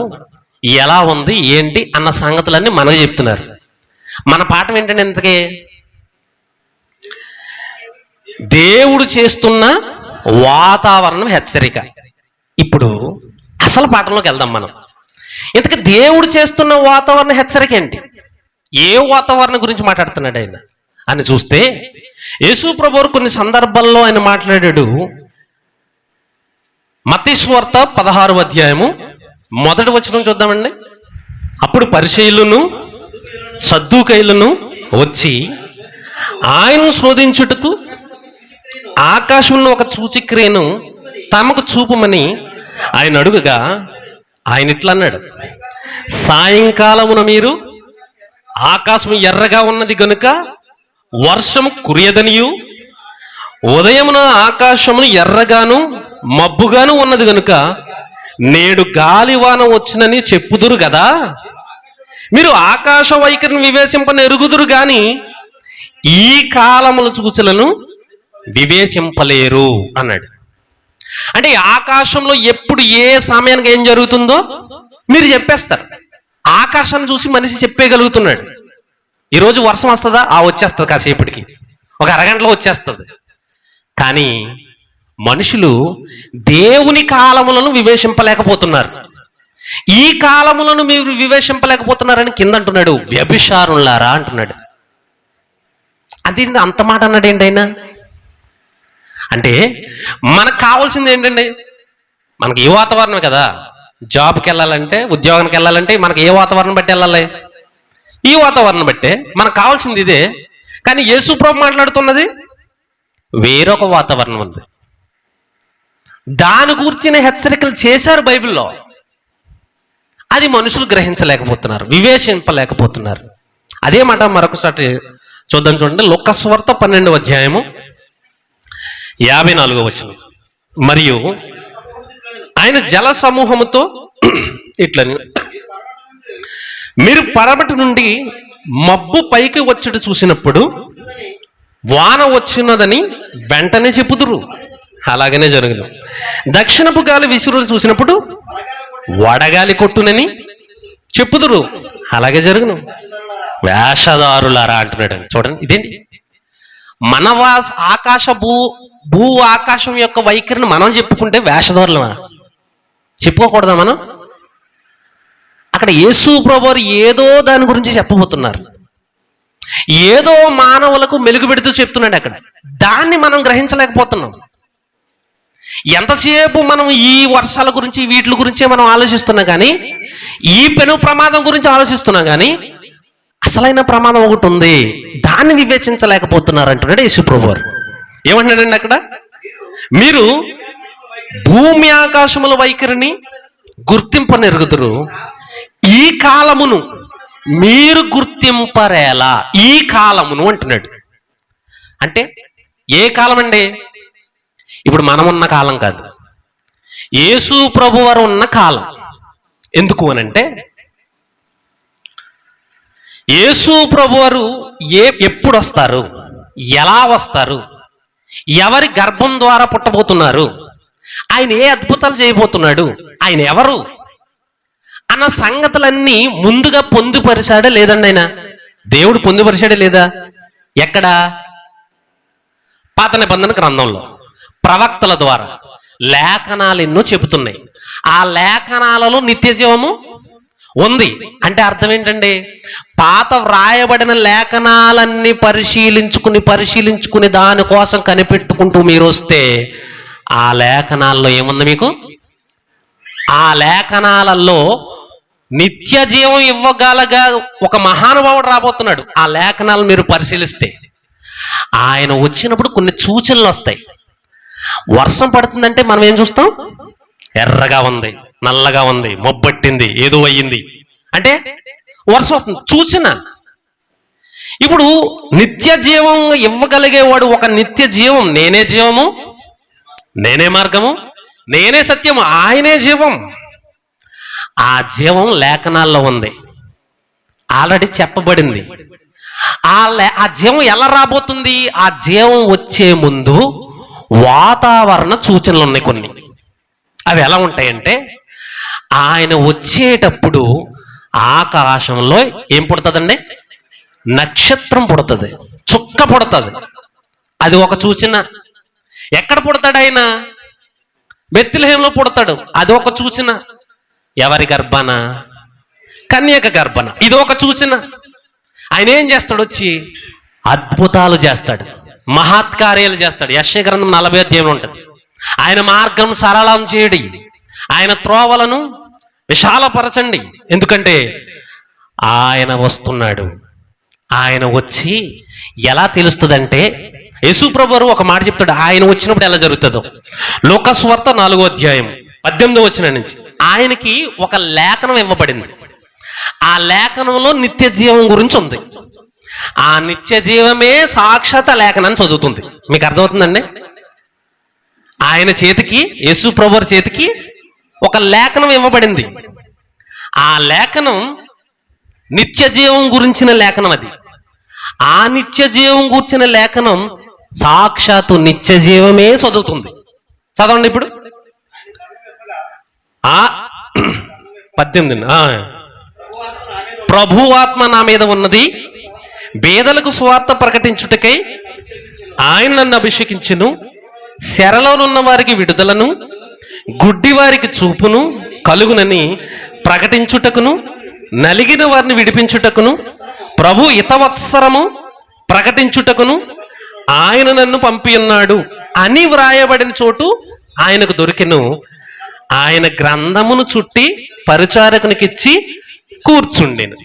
ఎలా ఉంది ఏంటి అన్న సంగతులన్నీ మనకు చెప్తున్నారు. మన పాఠం ఏంటంటే ఇంతకీ దేవుడు చేస్తున్న వాతావరణం హెచ్చరిక. ఇప్పుడు అసలు పాఠంలోకి వెళ్దాం మనం. ఇంతకీ దేవుడు చేస్తున్న వాతావరణ హెచ్చరిక ఏంటి? ఏ వాతావరణం గురించి మాట్లాడుతున్నాడు ఆయన అని చూస్తే, యేసు ప్రభువు కొన్ని సందర్భాల్లో ఆయన మాట్లాడాడు. మత్తయి సువార్త 16వ అధ్యాయము 1వ వచనం చూద్దామండి. అప్పుడు పరిసయ్యులను సద్దూకయ్యులను వచ్చి ఆయనను శోధించుటకు ఆకాశంలో ఒక సూచక్రియను తమకు చూపమని ఆయన అడుగుగా, ఆయన ఇట్లా అన్నాడు, సాయంకాలమున మీరు ఆకాశం ఎర్రగా ఉన్నది గనుక వర్షం కురియదనియు, ఉదయమున ఆకాశమును ఎర్రగాను మబ్బుగాను ఉన్నది గనుక నేడు గాలివాన వచ్చునని చెప్పుదురు కదా. మీరు ఆకాశ వైఖరిని వివేచింపని ఎరుగుదురు గాని ఈ కాలముల సూచనలను వివేచింపలేరు అన్నాడు. అంటే ఆకాశంలో ఎప్పుడు ఏ సమయానికి ఏం జరుగుతుందో మీరు చెప్పేస్తారు. ఆకాశాన్ని చూసి మనిషి చెప్పేయగలుగుతున్నాడు. ఈరోజు వర్షం వస్తుందా? వచ్చేస్తుంది, కాసేపటికి, ఒక అరగంటలో వచ్చేస్తుంది. కానీ మనుషులు దేవుని కాలములను వివేచింపలేకపోతున్నారు. ఈ కాలములను మీరు వివేచింపలేకపోతున్నారని కింద అంటున్నాడు, వ్యభిచారులారా అంటున్నాడు. అది అంత మాట అన్నాడు ఏంటి ఆయన? అంటే మనకు కావాల్సింది ఏంటండి? మనకి ఏ వాతావరణం కదా, జాబ్కి వెళ్ళాలంటే, ఉద్యోగానికి వెళ్ళాలంటే మనకి ఏ వాతావరణం బట్టి వెళ్ళాలి? ఈ వాతావరణం బట్టే. మనకు కావాల్సింది ఇదే. కానీ యేసు ప్రభు మాట్లాడుతున్నది వేరొక వాతావరణం ఉంది. దాని గురించిన హెచ్చరికలు చేశారు బైబిల్లో. అది మనుషులు గ్రహించలేకపోతున్నారు, వివేచింపలేకపోతున్నారు. అదే మాట మరొకసారి చూద్దాం, చూడండి. లూకా సువార్త 12వ అధ్యాయము 54వ వచనం. మరియు ఆయన జల సమూహముతో ఇట్లని, మీరు పరమటి నుండి మబ్బు పైకి వచ్చుట చూసినప్పుడు వాన వచ్చినదని వెంటనే చెప్పుదురు. అలాగనే జరుగును. దక్షిణపు గాలి విసురులు చూసినప్పుడు వడగాలి కొట్టునని చెప్పుదురు. అలాగే జరుగును. వేషధారులారా అంటున్నాడు. చూడండి, ఇదేంటి? మన ఆకాశ భూ ఆకాశం యొక్క వైఖరిని మనం చెప్పుకుంటే వేషధారులమా? చెప్పుకోకూడదా మనం? అక్కడ యేసు ప్రభువారు ఏదో దాని గురించి చెప్పబోతున్నారు. ఏదో మానవులకు మెలుగు పెడుతూ చెప్తున్నాడు అక్కడ. దాన్ని మనం గ్రహించలేకపోతున్నాం. ఎంతసేపు మనం ఈ వర్షాల గురించి, వీటి గురించే మనం ఆలోచిస్తున్నాం కానీ, ఈ పెను ప్రమాదం గురించి ఆలోచిస్తున్నాం కానీ, అసలైన ప్రమాదం ఒకటి ఉంది, దాన్ని వివేచించలేకపోతున్నారు అంటున్నాడు యేసు ప్రభువారు. ఏమంటున్నాడండి అక్కడ? మీరు భూమి ఆకాశముల వైఖరిని గుర్తింపనెరుగుదురు, ఈ కాలమును మీరు గుర్తింపరేలా. ఈ కాలమును అంటున్నాడు. అంటే ఏ కాలం అండి? ఇప్పుడు మనం ఉన్న కాలం కాదు, యేసు ప్రభువారు ఉన్న కాలం. ఎందుకు అనంటే, యేసు ప్రభువారు ఎప్పుడు వస్తారు, ఎలా వస్తారు, ఎవరి గర్భం ద్వారా పుట్టబోతున్నారు, ఆయన ఏ అద్భుతాలు చేయబోతున్నాడు, ఆయన ఎవరు అన్న సంగతులన్నీ ముందుగా పొందుపరిచాడా లేదండి? ఆయన దేవుడు పొందుపరిచాడా లేదా? ఎక్కడ? పాత నిబంధన గ్రంథంలో ప్రవక్తల ద్వారా లేఖనాలు ఎన్నో చెబుతున్నాయి. ఆ లేఖనాలలో నిత్య జీవము ఉంది అంటే అర్థం ఏంటండి? పాత వ్రాయబడిన లేఖనాలన్నీ పరిశీలించుకుని దానికోసం కనిపెట్టుకుంటూ మీరు వస్తే ఆ లేఖనాల్లో ఏముంది మీకు? ఆ లేఖనాలలో నిత్య జీవం ఇవ్వగలగా ఒక మహానుభావుడు రాబోతున్నాడు. ఆ లేఖనాలు మీరు పరిశీలిస్తే ఆయన వచ్చినప్పుడు కొన్ని సూచనలు వస్తాయి. వర్షం పడుతుందంటే మనం ఏం చూస్తాం? ఎర్రగా ఉంది, నల్లగా ఉంది, మొబ్బట్టింది, ఏదో అయ్యింది అంటే వర్షం వస్తుంది, సూచన. ఇప్పుడు నిత్య జీవం ఇవ్వగలిగేవాడు ఒక నిత్య జీవం, నేనే జీవము, నేనే మార్గము, నేనే సత్యము, ఆయనే జీవం. ఆ జీవం లేఖనాల్లో ఉంది, ఆల్రెడీ చెప్పబడింది. ఆ జీవం ఎలా రాబోతుంది? ఆ జీవం వచ్చే ముందు వాతావరణ సూచనలు ఉన్నాయి కొన్ని. అవి ఎలా ఉంటాయంటే, ఆయన వచ్చేటప్పుడు ఆకాశంలో ఏం పుడుతుందండి? నక్షత్రం పుడుతుంది, చుక్క పుడుతుంది. అది ఒక సూచన. ఎక్కడ పుడతాడు ఆయన? బెత్లెహేంలో పుడతాడు, అది ఒక సూచన. ఎవరి గర్భాన? కన్యక గర్భాన, ఇది ఒక సూచన. ఆయన ఏం చేస్తాడు? వచ్చి అద్భుతాలు చేస్తాడు, మహత్కార్యాలు చేస్తాడు. యెషయా గ్రంథం 40వ అధ్యాయంలో ఉంటుంది. ఆయన మార్గం సరళం చేయడి, ఆయన త్రోవలను విశాలపరచండి. ఎందుకంటే ఆయన వస్తున్నాడు. ఆయన వచ్చి ఎలా తెలుస్తుందంటే, యేసు ప్రభువు ఒక మాట చెప్తాడు, ఆయన వచ్చినప్పుడు ఎలా జరుగుతుందో. లూకా సువార్త 4వ అధ్యాయం 18వ వచనం నుంచి ఆయనకి ఒక లేఖనం ఇవ్వబడింది. ఆ లేఖనంలో నిత్య జీవం గురించి ఉంది. ఆ నిత్య జీవమే సాక్షాత్ లేఖనాన్ని చదువుతుంది. మీకు అర్థమవుతుందండి? ఆయన చేతికి, యేసు ప్రభువు చేతికి ఒక లేఖనం ఇవ్వబడింది. ఆ లేఖనం నిత్య జీవం గురించిన లేఖనం. అది ఆ నిత్య జీవం గురించిన లేఖనం సాక్షాత్తు నిత్య జీవమే చదువుతుంది. చదవండి ఇప్పుడు 18. ప్రభువాత్మ నా మీద ఉన్నది, బేదలకు సువార్త ప్రకటించుటకై ఆయన నన్ను అభిషేకించును, శరలోనున్న వారికి విడుదలను, గుడ్డి వారికి చూపును కలుగునని ప్రకటించుటకును, నలిగిన వారిని విడిపించుటకును, ప్రభు హితవత్సరము ప్రకటించుటకును ఆయన నన్ను పంపి ఉన్నాడు అని వ్రాయబడిన చోటు ఆయనకు దొరికెను. ఆయన గ్రంథమును చుట్టి పరిచారకునికిచ్చి కూర్చుండెను.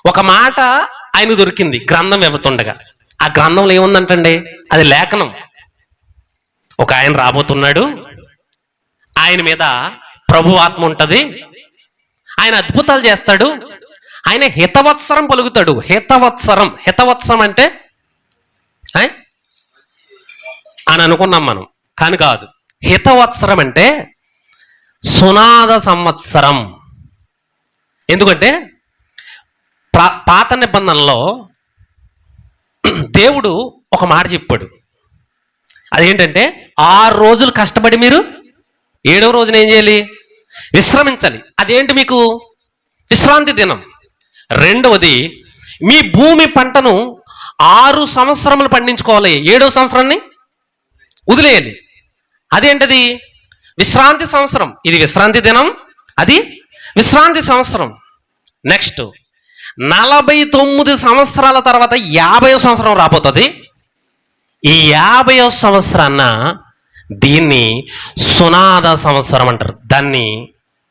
ఒక మాట ఆయన దొరికింది గ్రంథం ఇవ్వతుండగా. ఆ గ్రంథంలో ఏముందంటండి? అది లేఖనం. ఒక ఆయన రాబోతున్నాడు, ఆయన మీద ప్రభు ఆత్మ ఉంటది, ఆయన అద్భుతాలు చేస్తాడు, ఆయన హితవత్సరం పలుకుతాడు. హితవత్సరం అంటే అని అనుకున్నాం మనం, కానీ కాదు. హితవత్సరం అంటే సునాద సంవత్సరం. ఎందుకంటే పాత నిబంధనలో దేవుడు ఒక మాట చెప్పాడు. అదేంటంటే 6 రోజులు కష్టపడి మీరు 7వ రోజున ఏం చేయాలి? విశ్రమించాలి. అదేంటి? మీకు విశ్రాంతి దినం. రెండవది, మీ భూమి పంటను 6 సంవత్సరములు పండించుకోవాలి, 7వ సంవత్సరాన్ని వదిలేయాలి. అదేంటది? విశ్రాంతి సంవత్సరం. ఇది విశ్రాంతి దినం, అది విశ్రాంతి సంవత్సరం. నెక్స్ట్ 49 సంవత్సరాల తర్వాత 50వ సంవత్సరం రాబోతుంది. ఈ 50వ సంవత్సరాన్న దీన్ని సునాద సంవత్సరం అంటారు. దాన్ని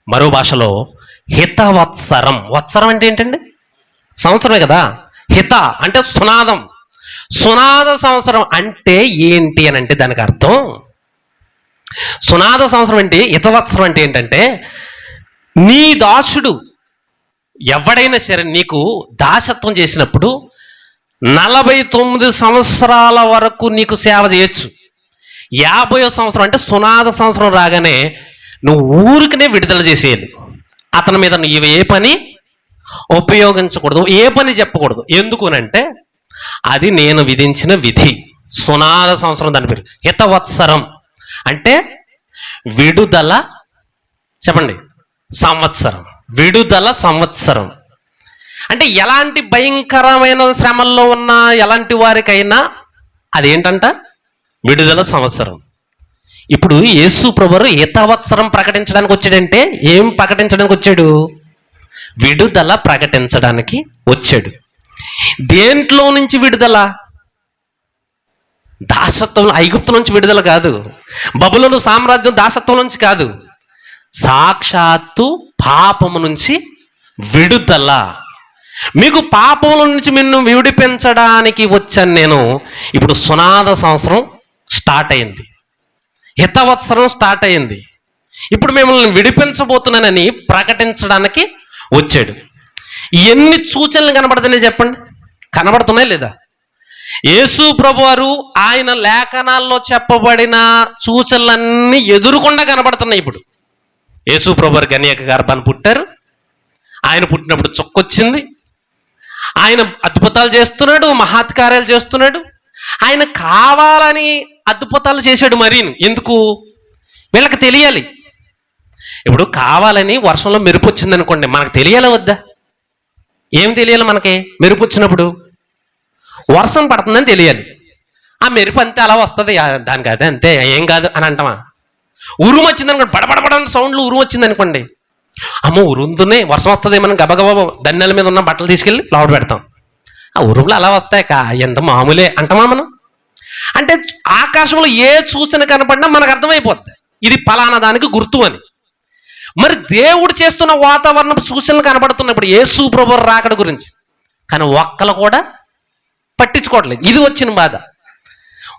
మరో భాషలో హితవత్సరం. వత్సరం అంటే ఏంటండి? సంవత్సరమే కదా. హిత అంటే సునాదం. సునాద సంవత్సరం అంటే ఏంటి అని అంటే దానికి అర్థం, సునాద సంవత్సరం అంటే, హితవత్సరం అంటే ఏంటంటే, నీ దాసుడు ఎవడైనా సరే నీకు దాసత్వం చేసినప్పుడు 49 సంవత్సరాల వరకు నీకు సేవ చేయొచ్చు. 50వ సంవత్సరం అంటే సునాద సంవత్సరం రాగానే నువ్వు ఊరికనే విడుదల చేసేయాలి. అతని మీద నువ్వు ఏ పని ఉపయోగించకూడదు, ఏ పని చెప్పకూడదు. ఎందుకునంటే అది నేను విధించిన విధి. సునాద సంవత్సరం, దాని పేరు హితవత్సరం. అంటే విడుదల, చెప్పండి, సంవత్సరం. విడుదల సంవత్సరం అంటే ఎలాంటి భయంకరమైన శ్రమల్లో ఉన్న ఎలాంటి వారికైనా అదేంటంట, విడుదల సంవత్సరం. ఇప్పుడు యేసు ప్రభువు హితవత్సరం ప్రకటించడానికి వచ్చాడంటే ఏం ప్రకటించడానికి వచ్చాడు? విడుదల ప్రకటించడానికి వచ్చాడు. దేంట్లో నుంచి విడుదల? దాసత్వం, ఐగుప్తు నుంచి విడుదల కాదు, బబులోను సామ్రాజ్యం దాసత్వం నుంచి కాదు, సాక్షాత్తు పాపము నుంచి విడుదల. మీకు పాపముల నుంచి నిన్ను విడిపించడానికి వచ్చాను నేను. ఇప్పుడు సునాద సంవత్సరం స్టార్ట్ అయింది, హితవత్సరం స్టార్ట్ అయింది. ఇప్పుడు మిమ్మల్ని విడిపించబోతున్నానని ప్రకటించడానికి వచ్చాడు. ఎన్ని సూచనలు కనబడుతున్నాయి చెప్పండి? కనబడుతున్నాయి లేదా? యేసు ప్రభువారు ఆయన లేఖనాల్లో చెప్పబడిన సూచనలన్నీ ఎదురుకుండా కనబడుతున్నాయి. ఇప్పుడు యేసు ప్రభువారు కన్యక గర్భాన్ని పుట్టారు. ఆయన పుట్టినప్పుడు చుక్కొచ్చింది. ఆయన అద్భుతాలు చేస్తున్నాడు, మహత్కార్యాలు చేస్తున్నాడు. ఆయన కావాలని అద్భుతాలు చేశాడు. మరి ఎందుకు? వీళ్ళకి తెలియాలి. ఇప్పుడు కావాలని వర్షంలో మెరుపు వచ్చింది అనుకోండి, మనకు తెలియాలా వద్దా? ఏం తెలియాలి మనకి? మెరుపు వచ్చినప్పుడు వర్షం పడుతుందని తెలియాలి. ఆ మెరుపు అంతే అలా వస్తుంది, దానికి అదే అంతే, ఏం కాదు అని అంటామా? ఉరుము వచ్చింది అనుకోండి, బడబడబడ సౌండ్లు ఉరుము వచ్చింది అనుకోండి, అమ్మో ఉరుముతుంది, వర్షం వస్తుంది, మనం గబగబా దన్నెల మీద ఉన్న బట్టలు తీసుకెళ్ళి లోపల పెడతాం. ఆ ఉరుములు అలా వస్తాయి, ఎంత మామూలే అంటామా మనం? అంటే ఆకాశంలో ఏ సూచన కనపడినా మనకు అర్థమైపోద్ది ఇది ఫలానా దానికి గుర్తు అని. మరి దేవుడు చేస్తున్న వాతావరణ సూచనలు కనబడుతున్నప్పుడు యేసు ప్రభువు రాకడ గురించి, కానీ ఒక్కలు కూడా పట్టించుకోవట్లేదు. ఇది వచ్చిన బాధ.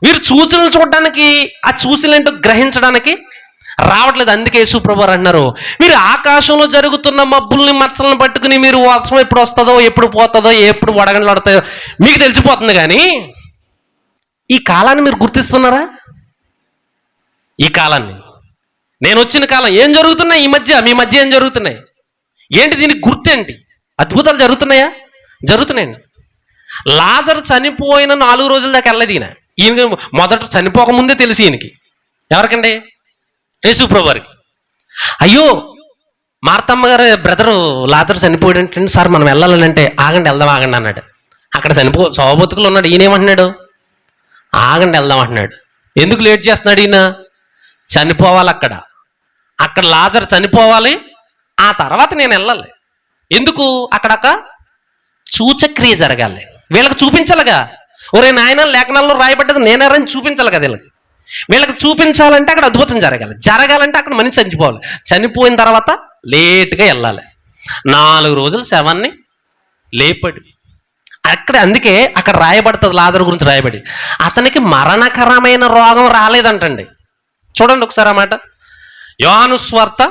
వీరు సూచనలు చూడడానికి, ఆ సూచనలు ఏంటో గ్రహించడానికి రావట్లేదు. అందుకే యేసు ప్రభువు అన్నారు, మీరు ఆకాశంలో జరుగుతున్న మబ్బుల్ని మచ్చలను పట్టుకుని మీరు వర్షం ఎప్పుడు వస్తుందో, ఎప్పుడు పోతుందో, ఎప్పుడు వడగండ్లు పడతాయో మీకు తెలిసిపోతుంది, కానీ ఈ కాలాన్ని మీరు గుర్తిస్తున్నారా? ఈ కాలాన్ని, నేను వచ్చిన కాలం ఏం జరుగుతున్నాయి ఈ మధ్య, మీ మధ్య ఏం జరుగుతున్నాయి ఏంటి? దీనికి గుర్తేంటి? అద్భుతాలు జరుగుతున్నాయా? జరుగుతున్నాయండి. లాజరు చనిపోయిన 4 రోజుల దాకా వెళ్ళలేదు ఈయన మొదట చనిపోకముందే తెలిసి ఈయనకి. ఎవరికండి? యేసు ప్రభువారికి. అయ్యో మార్తమ్మ గారు బ్రదరు లాజరు చనిపోయాడు అంటే, సార్ మనం వెళ్ళాలంటే ఆగండి వెళ్దాం ఆగండి అన్నాడు. అక్కడ శవబతుకులు ఉన్నాడు. ఈయనేమంటున్నాడు? ఆగండి వెళ్దాం అంటున్నాడు. ఎందుకు లేట్ చేస్తున్నాడు ఈయన? చనిపోవాలి అక్కడ లాజరు చనిపోవాలి, ఆ తర్వాత నేను వెళ్ళాలి. ఎందుకు? అక్కడ సూచక్రియ జరగాలి, వీళ్ళకి చూపించాలిగా. ఒరే నాయన లేఖనాల్లో రాయబడ్డది నేనెవరని చూపించాలి కదా వీళ్ళకి చూపించాలంటే అక్కడ అద్భుతం జరగాలంటే అక్కడ మనిషి చనిపోవాలి. చనిపోయిన తర్వాత లేట్గా వెళ్ళాలి. 4 రోజులు శవాన్ని లేపాడు అక్కడ. అందుకే అక్కడ రాయబడుతుంది, లాజరు గురించి రాయబడి, అతనికి మరణకరమైన రోగం రాలేదంటండి. చూడండి ఒకసారి ఆ మాట. యోహాను సువార్త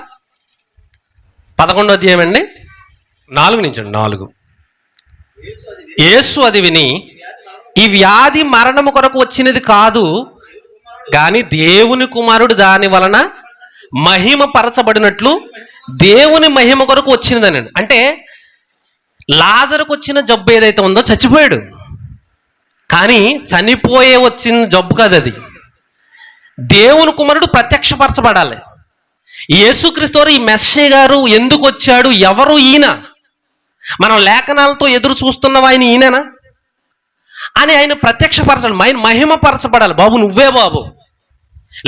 11వ అధ్యాయం అండి, 4 నుంచి 4. యేసు అది విని, ఈ వ్యాధి మరణము కొరకు వచ్చినది కాదు, కానీ దేవుని కుమారుడు దాని వలన మహిమ పరచబడినట్లు దేవుని మహిమ కొరకు వచ్చినదని. అంటే లాజరుకు వచ్చిన జబ్బు ఏదైతే ఉందో చచ్చిపోయాడు, కానీ చనిపోయే వచ్చిన జబ్బు కాదు అది. దేవుని కుమారుడు ప్రత్యక్షపరచబడాలి. యేసుక్రీస్తు ఈ మెస్సీ గారు ఎందుకు వచ్చాడు? ఎవరు ఈయన? మనం లేఖనాలతో ఎదురు చూస్తున్నవా ఆయన ఈయననా అని ఆయన ప్రత్యక్షపరచాలి, ఆయన మహిమపరచబడాలి. బాబు నువ్వే బాబు,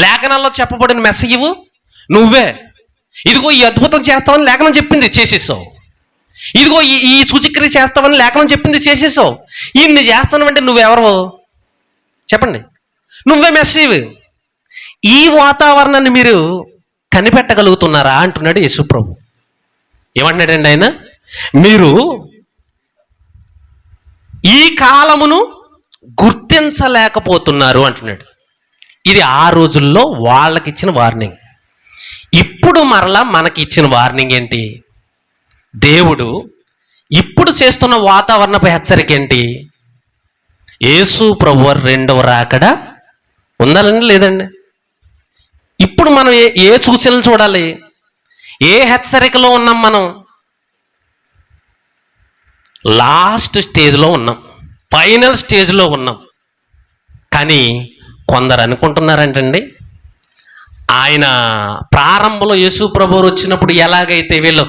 లేఖనాల్లో చెప్పబడిన మెస్సీవు నువ్వే. ఇదిగో ఈ అద్భుతం చేస్తావని లేఖనం చెప్పింది, చేసేసావు. ఇదిగో ఈ సూచక్రియ చేస్తావని లేఖనం చెప్పింది, చేసేసావు. ఈయన్ని చేస్తానంటే నువ్వెవరు చెప్పండి? నువ్వే మెస్సీవి. ఈ వాతావరణాన్ని మీరు కనిపెట్టగలుగుతున్నారా అంటున్నాడు యేసు ప్రభు. ఏమంటున్నాడండి ఆయన? మీరు ఈ కాలమును గుర్తించలేకపోతున్నారు అంటున్నాడు. ఇది ఆ రోజుల్లో వాళ్ళకి ఇచ్చిన వార్నింగ్. ఇప్పుడు మరలా మనకి ఇచ్చిన వార్నింగ్ ఏంటి? దేవుడు ఇప్పుడు చేస్తున్న వాతావరణపు హెచ్చరిక ఏంటి? యేసు ప్రభువారు 2వ రాకడ ఉండాలండి లేదండి? ఇప్పుడు మనం ఏ సూచనలు చూడాలి? ఏ హెచ్చరికలో ఉన్నాం మనం? లాస్ట్ స్టేజ్లో ఉన్నాం, ఫైనల్ స్టేజ్లో ఉన్నాం. కానీ కొందరు అనుకుంటున్నారంటండి, ఆయన ప్రారంభంలో యేసు ప్రభువు వచ్చినప్పుడు ఎలాగైతే వీళ్ళు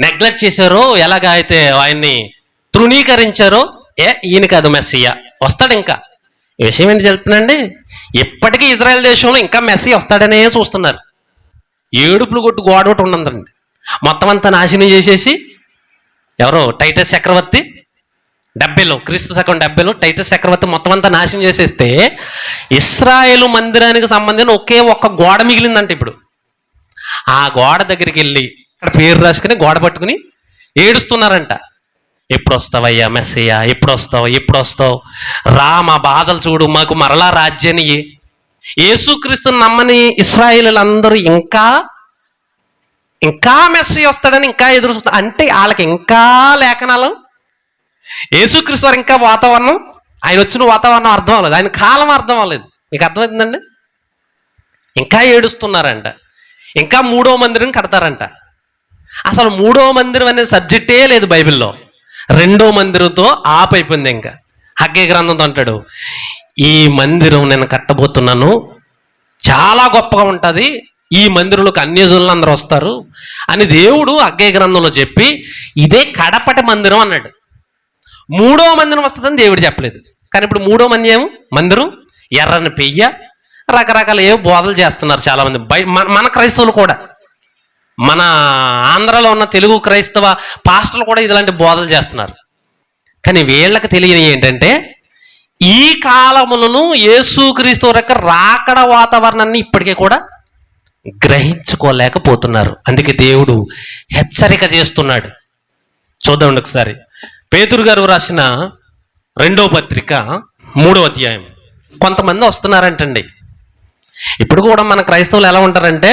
నెగ్లెక్ట్ చేశారో, ఎలాగైతే ఆయన్ని తృణీకరించారో, ఈయన కాదు మెస్సియా, వస్తాడు ఇంకా. ఈ విషయం ఏంటి చెప్తున్నాండి, ఇప్పటికీ ఇజ్రాయెల్ దేశంలో ఇంకా మెస్సియా వస్తాడనే చూస్తున్నారు. ఏడుపులు కొట్టు గోడ ఒకటి ఉన్నదండి, మొత్తం అంతా నాశనం చేసేసి, ఎవరో టైటస్ చక్రవర్తి 70లో, క్రీస్తు శకం 70లో టైటస్ చక్రవర్తి మొత్తం అంతా నాశనం చేసేస్తే ఇశ్రాయేలు మందిరానికి సంబంధించిన ఒకే ఒక్క గోడ మిగిలిందంట. ఇప్పుడు ఆ గోడ దగ్గరికి వెళ్ళి అక్కడ పేరు రాసుకుని గోడ పట్టుకుని ఏడుస్తున్నారంట. ఎప్పుడు వస్తావయ్యా మెస్సయ్యా, ఎప్పుడు వస్తావు, ఎప్పుడు వస్తావు, రా మా బాధలు చూడు, మాకు మరలా రాజ్యాన్ని. యేసుక్రీస్తుని నమ్మని ఇశ్రాయేలులందరూ ఇంకా ఇంకా మెస్సయ్య వస్తాడని ఇంకా ఎదురు చూస్తారు. అంటే వాళ్ళకి ఇంకా లేఖనాలు, యేసుక్రీస్తు వారు ఇంకా వాతావరణం, ఆయన వచ్చిన వాతావరణం అర్థం అవ్వలేదు, ఆయన కాలం అర్థం అవ్వలేదు. మీకు అర్థమవుతుందండి? ఇంకా ఏడుస్తున్నారంట, ఇంకా 3వ మందిరం కడతారంట. అసలు 3వ మందిరం అనే సబ్జెక్టే లేదు బైబిల్లో. 2వ మందిరంతో ఆపైపోయింది. ఇంకా హగ్గై గ్రంథంతో అంటాడు, ఈ మందిరం నేను కట్టబోతున్నాను, చాలా గొప్పగా ఉంటుంది, ఈ మందిరంలోకి అన్యజనులు అందరూ వస్తారు అని దేవుడు హగ్గై గ్రంథంలో చెప్పి ఇదే కడపటి మందిరం అన్నాడు. 3వ మందిరం వస్తుందని దేవుడు చెప్పలేదు. కానీ ఇప్పుడు 3వ మందిరం ఎర్రని పెయ్య, రకరకాల ఏవో బోధలు చేస్తున్నారు చాలామంది. మన క్రైస్తవులు కూడా, మన ఆంధ్రాలో ఉన్న తెలుగు క్రైస్తవ పాస్టర్లు కూడా ఇలాంటి బోధలు చేస్తున్నారు. కానీ వీళ్ళకి తెలియని ఏంటంటే, ఈ కాలములను యేసుక్రీస్తు యొక్క రాకడ వాతావరణాన్ని ఇప్పటికీ కూడా గ్రహించుకోలేకపోతున్నారు. అందుకే దేవుడు హెచ్చరిక చేస్తున్నాడు. చూద్దాం ఒకసారి పేతురు గారు రాసిన 2వ పత్రిక 3వ అధ్యాయం. కొంతమంది వస్తున్నారంటండి. ఇప్పుడు కూడా మన క్రైస్తవులు ఎలా ఉంటారంటే,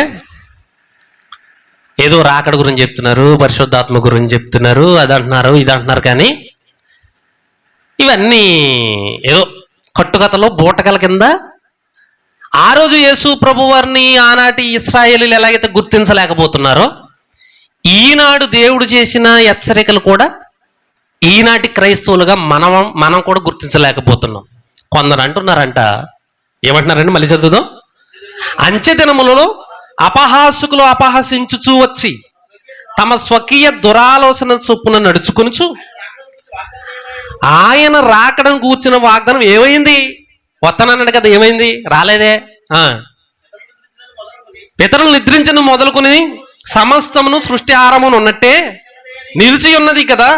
ఏదో రాకడ గురించి చెప్తున్నారు, పరిశుద్ధాత్మ గురించి చెప్తున్నారు, అది అంటున్నారు, ఇది అంటున్నారు. కానీ ఇవన్నీ ఏదో కట్టుకథలో బూటకల కింద. ఆ రోజు యేసు ప్రభు వారిని ఆనాటి ఇశ్రాయేలీలు ఎలాగైతే గుర్తించలేకపోతున్నారో, ఈనాడు దేవుడు చేసిన హెచ్చరికలు కూడా ఈనాటి క్రైస్తవులుగా మనం కూడా గుర్తించలేకపోతున్నాం. కొందరు అంటున్నారంట, ఏమంటున్నారండి, మళ్ళీ చదువుదాం. అంచె దినములలో అపహాసకులు అపహసించుచూ వచ్చి తమ స్వకీయ దురాలోచన చొప్పున నడుచుకొనుచు ఆయన రాకడం కూర్చున్న వాగ్దానం ఏమైంది, వస్తానన్నాడు కదా, ఏమైంది, రాలేదే. పితరులు నిద్రించిన మొదలుకొని సమస్తమును సృష్టి ఆరంభం ఉన్నట్టే నిలిచి ఉన్నది కదా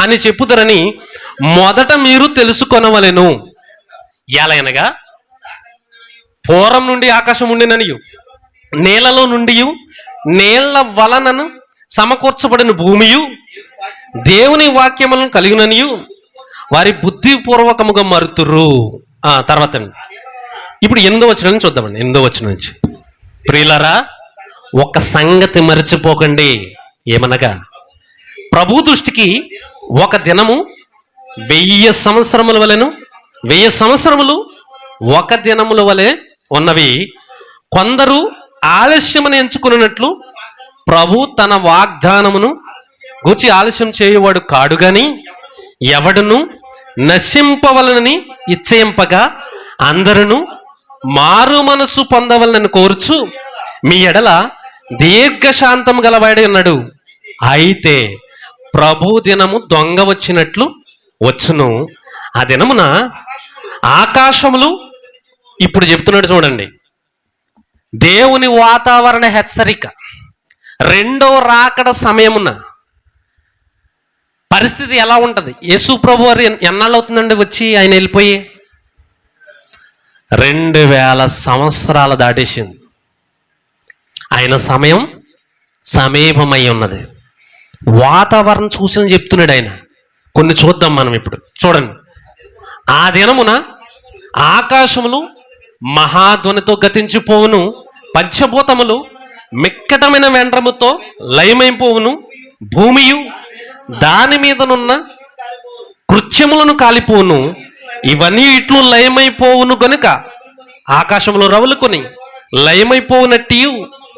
అని చెప్పుదరని మొదట మీరు తెలుసుకొనవలెను. ఎలయనగా పూర్వం నుండి ఆకాశం ఉండిననియు, నేలలో నుండి నేళ్ల వలనను సమకూర్చబడిన భూమియు దేవుని వాక్యములను కలిగిననియు వారి బుద్ధిపూర్వకముగా మరుతురు. తర్వాత ఇప్పుడు 8వ వచనం నుంచి చూద్దామండి. 8వ వచనం నుంచి, ప్రియులారా ఒక సంగతి మరచిపోకండి, ఏమనగా ప్రభు దృష్టికి ఒక దినము 1000 సంవత్సరముల వలెను, 1000 సంవత్సరములు ఒక దినముల వలె ఉన్నవి. కొందరు ఆలస్యమును ఎంచుకున్నట్లు ప్రభు తన వాగ్దానమును గూర్చి ఆలస్యం చేయవాడు కాడు గాని, ఎవడును నశింపవలనని ఇచ్చేయింపగా అందరూ మారు మనసు పొందవలనని కోరుచు మీ ఎడల దీర్ఘశాంతం గలవాడి ఉన్నాడు. అయితే ప్రభు దినము దొంగ వచ్చినట్లు వచ్చును. ఆ దినమున ఆకాశములు, ఇప్పుడు చెప్తున్నాడు చూడండి, దేవుని వాతావరణ హెచ్చరిక. 2వ రాకడ సమయమున పరిస్థితి ఎలా ఉంటుంది? యేసు ప్రభు వారు ఎన్నాళ్ళు అవుతుందండి వచ్చి, ఆయన వెళ్ళిపోయి 2000 సంవత్సరాలు దాటేసింది. ఆయన సమయం సమీపమై ఉన్నది. వాతావరణం చూసిన చెప్తున్నాడు ఆయన. కొన్ని చూద్దాం మనం ఇప్పుడు. చూడండి, ఆ దినమున ఆకాశములు మహాధ్వనితో గతించిపోవును, పంచభూతములు మిక్కటమైన వెండ్రముతో లయమైపోవును, భూమియు దాని మీదనున్న కృత్యములను కాలిపోవును. ఇవన్నీ ఇట్లు లయమైపోవును గనుక ఆకాశములు రవులుకొని లయమైపోవునట్టు,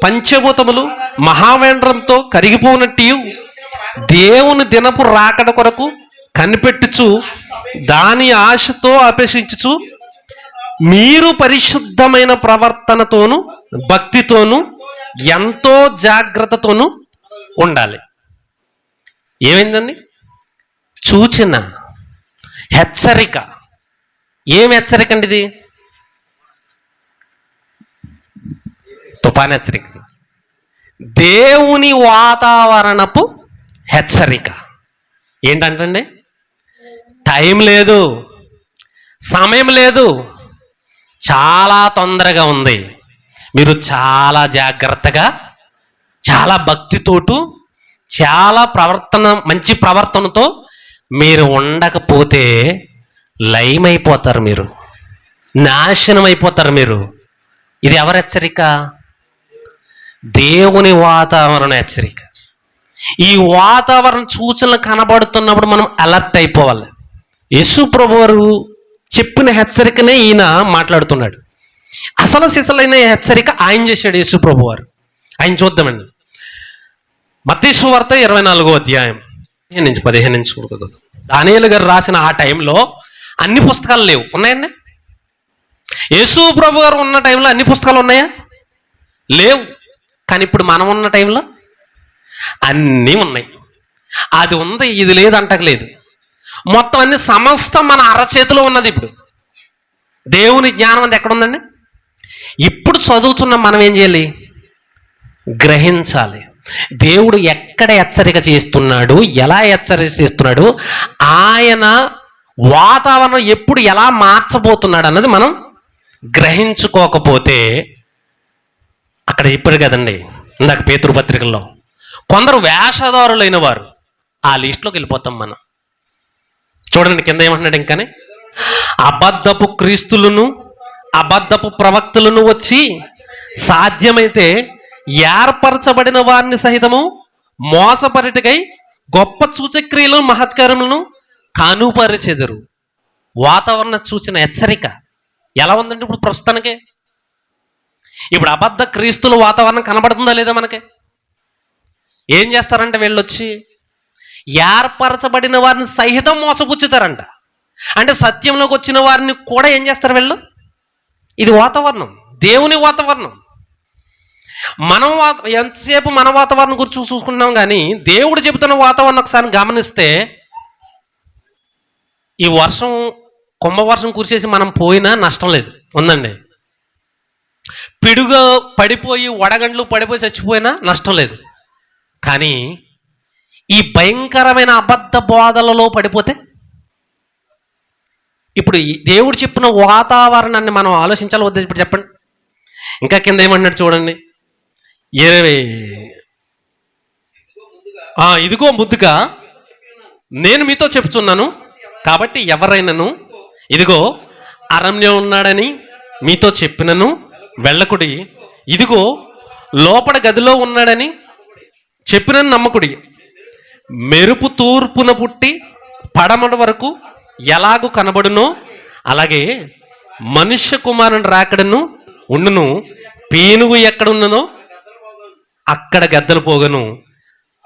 పంచభూతములు మహావేంద్రంతో కరిగిపోవునట్టు దేవుని దినపు రాకడ కొరకు కనిపెట్టుచు దాని ఆశతో అపేక్షించుచు మీరు పరిశుద్ధమైన ప్రవర్తనతోను భక్తితోను ఎంతో జాగ్రత్తతోను ఉండాలి. ఏమైందండి? సూచన, హెచ్చరిక. ఏం హెచ్చరిక అండి ఇది? తుఫాన్ హెచ్చరిక, దేవుని వాతావరణపు హెచ్చరిక. ఏంటంటే టైం లేదు, సమయం లేదు, చాలా తొందరగా ఉంది. మీరు చాలా జాగ్రత్తగా, చాలా భక్తితోటు, చాలా మంచి ప్రవర్తనతో మీరు ఉండకపోతే లయమైపోతారు, మీరు నాశనం అయిపోతారు మీరు. ఇది ఎవరి హెచ్చరిక? దేవుని వాతావరణ హెచ్చరిక. ఈ వాతావరణ సూచనలు కనబడుతున్నప్పుడు మనం అలర్ట్ అయిపోవాలి. యేసు ప్రభువారు చెప్పిన హెచ్చరికనే ఈయన మాట్లాడుతున్నాడు. అసలు సిసలైన హెచ్చరిక ఆయన చేశాడు యేసు ప్రభువారు. ఆయన చూద్దామండి. మత్తయి సువార్త 24వ అధ్యాయం 15 నుంచి చూడకూడదు. దానియేలు గారు రాసిన ఆ టైంలో అన్ని పుస్తకాలు లేవు. ఉన్నాయండి? యేసు ప్రభు గారు ఉన్న టైంలో అన్ని పుస్తకాలు ఉన్నాయా? లేవు. కానీ ఇప్పుడు మనం ఉన్న టైంలో అన్నీ ఉన్నాయి. అది ఉంది, ఇది లేదు అంటలేదు. మొత్తం అన్ని సమస్తం మన అరచేతిలో ఉన్నది. ఇప్పుడు దేవుని జ్ఞానం అంతా ఎక్కడ ఉందండి? ఇప్పుడు చదువుతున్న మనం ఏం చేయాలి? గ్రహించాలి. దేవుడు ఎక్కడ హెచ్చరిక చేస్తున్నాడు, ఎలా హెచ్చరిక చేస్తున్నాడు, ఆయన వాతావరణం ఎప్పుడు ఎలా మార్చబోతున్నాడు అన్నది మనం గ్రహించుకోకపోతే, అక్కడ చెప్పారు కదండి ఇందాక పేతురు పత్రికల్లో, కొందరు వేషధారులైన వారు, ఆ లిస్టులోకి వెళ్ళిపోతాం మనం. చూడండి కింద ఏమంటున్నాడు ఇంకానే, అబద్ధపు క్రీస్తులను అబద్ధపు ప్రవక్తలను వచ్చి సాధ్యమైతే ఏర్పరచబడిన వారిని సహితము మోసపరిటకై గొప్ప సూచక్రియలు మహత్కారములను కనుపరిచెదరు. వాతావరణ సూచన హెచ్చరిక ఎలా ఉందంటే ఇప్పుడు ప్రస్తుతానికి ఇప్పుడు అబద్ధ క్రీస్తుల వాతావరణం కనబడుతుందా లేదా మనకి? ఏం చేస్తారంటే వీళ్ళొచ్చి ఏర్పరచబడిన వారిని సహితం మోసపుచ్చుతారంట. అంటే సత్యంలోకి వచ్చిన వారిని కూడా ఏం చేస్తారు వీళ్ళు? ఇది వాతావరణం, దేవుని వాతావరణం. మనం ఎంతసేపు మన వాతావరణం గురించి చూసుకుంటున్నాం, కానీ దేవుడు చెబుతున్న వాతావరణం ఒకసారి గమనిస్తే, ఈ వర్షం కుంభవర్షం కురిసేసి మనం పోయినా నష్టం లేదు, ఉందండి. పిడుగు పడిపోయి వడగండ్లు పడిపోయి చచ్చిపోయినా నష్టం లేదు. కానీ ఈ భయంకరమైన అబద్ధ బోధలలో పడిపోతే, ఇప్పుడు దేవుడు చెప్పిన వాతావరణాన్ని మనం ఆలోచించాలి వద్ద? ఇప్పుడు చెప్పండి. ఇంకా కింద ఏమన్నాడు చూడండి, ఇదిగో ముందుగా నేను మీతో చెప్తున్నాను కాబట్టి ఎవరైనాను ఇదిగో అరణ్యం ఉన్నాడని మీతో చెప్పినను వెళ్ళకుడి, ఇదిగో లోపల గదిలో ఉన్నాడని చెప్పినను నమ్మకుడి. మెరుపు తూర్పున పుట్టి పడమట వరకు ఎలాగూ కనబడునో అలాగే మనుష్య కుమారుని రాకడను ఉండును. పీనుగు ఎక్కడ ఉన్నదో అక్కడ గద్దలు పోగను.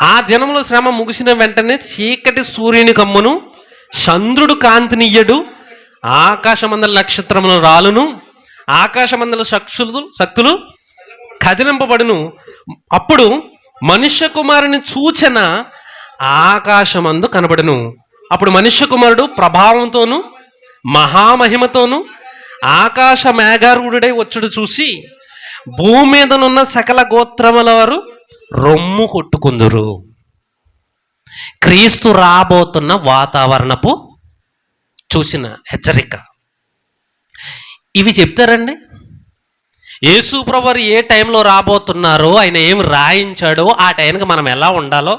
ఆ దినంలో శ్రమ ముగిసిన వెంటనే చీకటి సూర్యుని కమ్మును, చంద్రుడు కాంతినియ్యడు, ఆకాశమందల నక్షత్రములు రాలును, ఆకాశమందల శక్తులు కదిలింపబడును. అప్పుడు మనుష్య కుమారుని సూచన ఆకాశమందు కనబడును. అప్పుడు మనుష్య కుమారుడు ప్రభావంతోను మహామహిమతోను ఆకాశ మేఘారూఢుడై వచ్చుడు చూసి భూమి మీదనున్న సకల గోత్రముల వారు రొమ్ము కొట్టుకుందురు. క్రీస్తు రాబోతున్న వాతావరణపు సూచన, హెచ్చరిక. ఇవి చెప్తారండి. యేసు ప్రభువు ఏ టైంలో రాబోతున్నారో, ఆయన ఏమి రాయించాడో, ఆ టైంకి మనం ఎలా ఉండాలో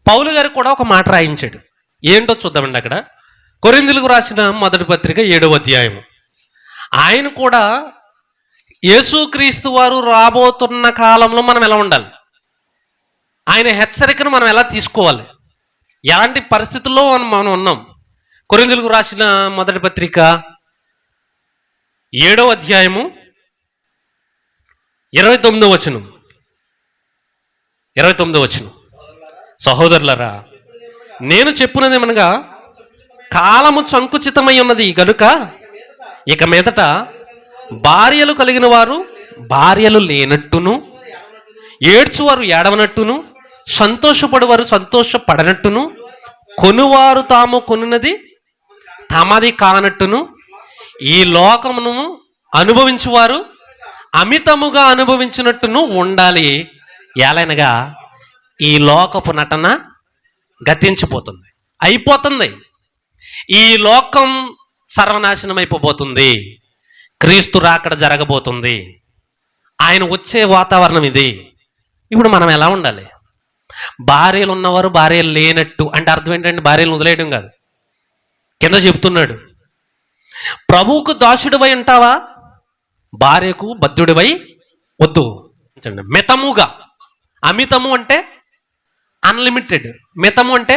పౌలు గారు కూడా ఒక మాట రాయించాడు. ఏంటో చూద్దామండి. అక్కడ కొరింథీయులకు రాసిన మొదటి పత్రిక 7వ అధ్యాయం. ఆయన కూడా యేసుక్రీస్తు వారు రాబోతున్న కాలంలో మనం ఎలా ఉండాలి, ఆయన హెచ్చరికను మనం ఎలా తీసుకోవాలి, ఎలాంటి పరిస్థితుల్లో మనం ఉన్నాం. కొరింథీయులకు రాసిన మొదటి పత్రిక 7వ అధ్యాయము 29వ వచనం. సహోదరులరా, నేను చెప్పున్నదేమనగా, కాలము సంకుచితమై ఉన్నది గనుక ఇక మీదట భార్యలు కలిగిన వారు భార్యలు లేనట్టును, ఏడ్చువారు ఏడవనట్టును, సంతోషపడువారు సంతోషపడనట్టును, కొనువారు తాము కొనున్నది తమది కానట్టును, ఈ లోకమును అనుభవించువారు అమితముగా అనుభవించినట్టును ఉండాలి. ఏలైనగా ఈ లోకపు నటన గతించిపోతుంది, అయిపోతుంది. ఈ లోకం సర్వనాశనం అయిపోబోతుంది. క్రీస్తు రాకడ జరగబోతుంది. ఆయన వచ్చే వాతావరణం ఇది. ఇప్పుడు మనం ఎలా ఉండాలి? భార్యలు ఉన్నవారు భార్యలు లేనట్టు అంటే అర్థం ఏంటంటే భార్యలు వదిలేయడం కాదు. కింద చెప్తున్నాడు, ప్రభువుకు దాసుడివై ఉంటావా, భార్యకు బద్ధుడివై వద్దు. మితముగా, అమితము అంటే అన్లిమిటెడ్, మితము అంటే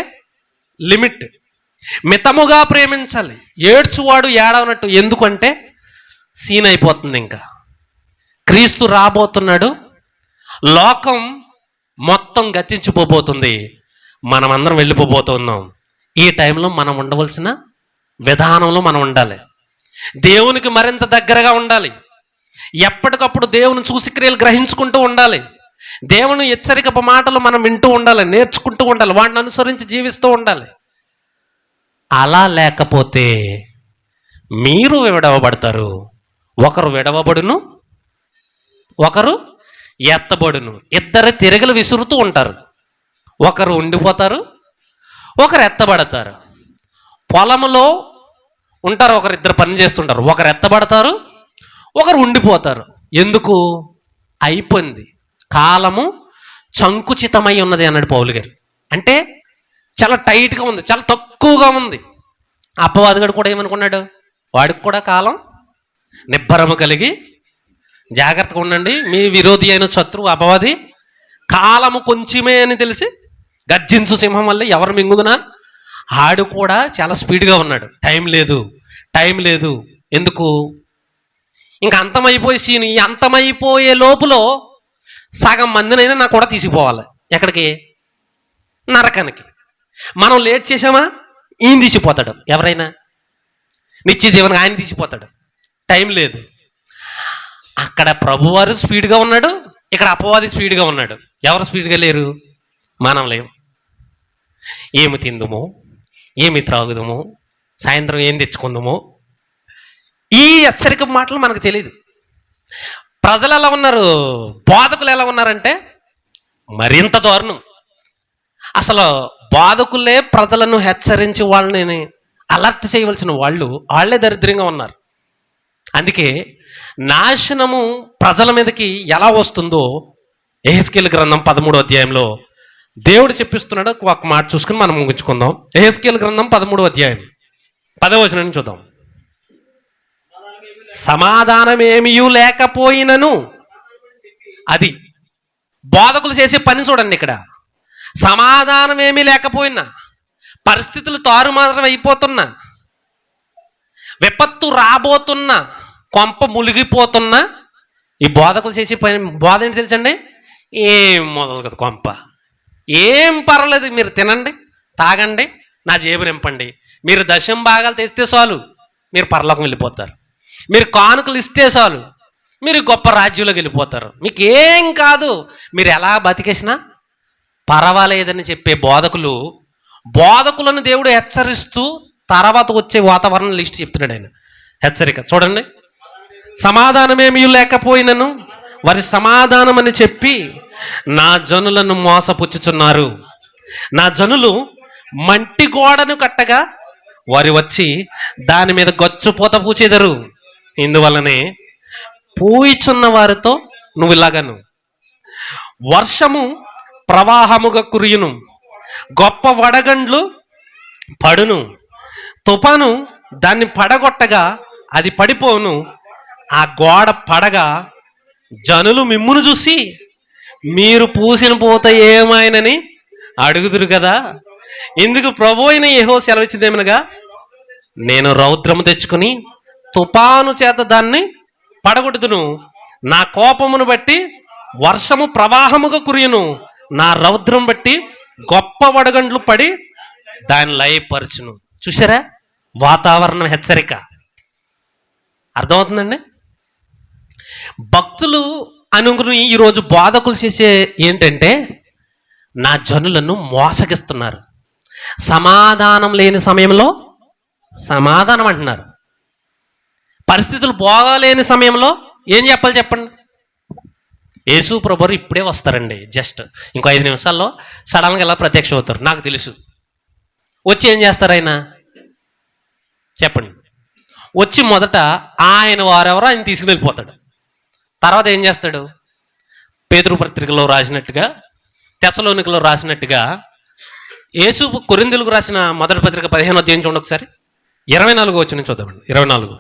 లిమిట్. మితముగా ప్రేమించాలి. ఏడ్చువాడు ఏడవనట్టు. ఎందుకంటే సీన్ అయిపోతుంది. ఇంకా క్రీస్తు రాబోతున్నాడు. లోకం మొత్తం గతించిపోబోతుంది. మనమందరం వెళ్ళిపోబోతున్నాం. ఈ టైంలో మనం ఉండవలసిన విధానంలో మనం ఉండాలి. దేవునికి మరింత దగ్గరగా ఉండాలి. ఎప్పటికప్పుడు దేవుని చూసి క్రియలు గ్రహించుకుంటూ ఉండాలి. దేవుని హెచ్చరికపు మాటలు మనం వింటూ ఉండాలి, నేర్చుకుంటూ ఉండాలి, వాటిని అనుసరించి జీవిస్తూ ఉండాలి. అలా లేకపోతే మీరు విడవబడతారు. ఒకరు విడవబడును, ఒకరు ఎత్తబడును. ఇద్దరు తిరగలు విసురుతూ ఉంటారు. ఒకరు ఉండిపోతారు, ఒకరు ఎత్తబడతారు. పొలంలో ఉంటారు, ఒకరిద్దరు పని చేస్తుంటారు. ఒకరు ఎత్తబడతారు, ఒకరు ఉండిపోతారు. ఎందుకు? అయిపోయింది. కాలము సంకుచితమై ఉన్నది అన్నాడు పౌలు గారు. అంటే చాలా టైట్గా ఉంది, చాలా తక్కువగా ఉంది. అపవాదిగాడు కూడా ఏమనుకున్నాడు? వాడికి కూడా కాలం నిబ్బరము కలిగి జాగ్రత్తగా ఉండండి, మీ విరోధి అయిన శత్రువు అపవాది కాలము కొంచెమే అని తెలిసి గర్జించు సింహం వల్ల ఎవరు మింగుదునా, ఆడు కూడా చాలా స్పీడ్గా ఉన్నాడు. టైం లేదు, టైం లేదు. ఎందుకు? ఇంకా అంతమైపోయి సీన్. ఈ అంతమైపోయే లోపులో సగం మందినైనా నాకు కూడా తీసిపోవాలి. ఎక్కడికి? నరకానికి. మనం లేట్ చేసామా, ఈయన తీసిపోతాడు. ఎవరైనా నిత్య జీవనం ఆయన తీసిపోతాడు. టైం లేదు. అక్కడ ప్రభువారు స్పీడ్గా ఉన్నాడు, ఇక్కడ అపవాది స్పీడ్గా ఉన్నాడు. ఎవరు స్పీడ్గా లేరు? మనం లేవు. ఏమి తిందుమో, ఏమి త్రాగుదమో, సాయంత్రం ఏం తెచ్చుకుందామో, ఈ హెచ్చరిక మాటలు మనకు తెలియదు. ప్రజలు ఎలా ఉన్నారు, బోధకులు ఎలా ఉన్నారంటే మరింత దారుణం. అసలు బోధకులే ప్రజలను హెచ్చరించి వాళ్ళని అలర్ట్ చేయవలసిన వాళ్ళే దరిద్రంగా ఉన్నారు. అందుకే నాశనము ప్రజల మీదకి ఎలా వస్తుందో యెహెజ్కేలు గ్రంథం 13వ అధ్యాయంలో దేవుడు చెప్పిస్తున్నాడు. ఒక మాట చూసుకుని మనం ముగించుకుందాం. యెహెజ్కేలు గ్రంథం 13వ అధ్యాయం 10వ వచనం నుంచి చూద్దాం. సమాధానమేమియూ లేకపోయినను, అది బోధకులు చేసే పని చూడండి. ఇక్కడ సమాధానమేమీ లేకపోయినా, పరిస్థితులు తారుమారు అయిపోతున్నా, విపత్తు రాబోతున్నా, కొంప మునిగిపోతున్నా, ఈ బోధకులు చేసే పని బోధ ఏంటి తెలుసండి? ఏం మొదలు కదా కొంప, ఏం పర్వాలేదు, మీరు తినండి, తాగండి, నా జేబు నింపండి, మీరు దశం భాగాలు తెస్తే చాలు, మీరు పరలోకం వెళ్ళిపోతారు, మీరు కానుకలు ఇస్తే చాలు, మీరు గొప్ప రాజ్యంలోకి వెళ్ళిపోతారు, మీకు ఏం కాదు, మీరు ఎలా బతికేసినా పర్వాలేదని చెప్పే బోధకులను దేవుడు హెచ్చరిస్తూ తర్వాత వచ్చే వాతావరణం లిస్ట్ చెప్తున్నాడు ఆయన. హెచ్చరిక చూడండి. సమాధానమేమీ లేకపోయినను వారి సమాధానం అని చెప్పి నా జనులను మోసపుచ్చుచున్నారు. నా జనులు మంటి గోడను కట్టగా వారు వచ్చి దాని మీద గచ్చుపోత పూచెదరు. ఇందువల్లనే పూయిచున్న వారితో నువ్వు ఇలాగను, వర్షము ప్రవాహముగా కురియును, గొప్ప వడగండ్లు పడును, తుఫాను దాన్ని పడగొట్టగా అది పడిపోను, ఆ గోడ పడగా జనులు మిమ్మును చూసి మీరు పూసిన పూత ఏమైనని అడుగుదురు కదా. ఇందుకు ప్రభు అయిన యెహోవా సెలవిచ్చిందేమనగా, నేను రౌద్రము తెచ్చుకుని తుఫాను చేత దాన్ని పడగొట్టుదును, నా కోపమును బట్టి వర్షము ప్రవాహముగా కురియును, నా రౌద్రం బట్టి గొప్ప వడగండ్లు పడి దాన్ని లయపరచును. చూసారా, వాతావరణం హెచ్చరిక. అర్థమవుతుందండి? భక్తులు అనుకుని ఈరోజు బోధకులు చేసే ఏంటంటే, నా జనులను మోసగిస్తున్నారు. సమాధానం లేని సమయంలో సమాధానం అంటున్నారు. పరిస్థితులు బాగాలేని సమయంలో ఏం చెప్పాలి చెప్పండి? యేసు ప్రభువు ఇప్పుడే వస్తారండి, జస్ట్ ఇంకో 5 నిమిషాల్లో సడన్గా ఎలా ప్రత్యక్షం అవుతారు నాకు తెలుసు. వచ్చి ఏం చేస్తారు ఆయన చెప్పండి? వచ్చి మొదట ఆయన వారెవరో ఆయన తీసుకుని వెళ్ళిపోతాడు. తర్వాత ఏం చేస్తాడు? పేతురు పత్రికలో రాసినట్టుగా, తెస్సలోనికలో రాసినట్టుగా, యేసు కొరింథీయులకు రాసిన మొదటి పత్రిక 15వ అధ్యాయం చూడండి ఒకసారి. 24వ వచనం చూద్దామండి. 24.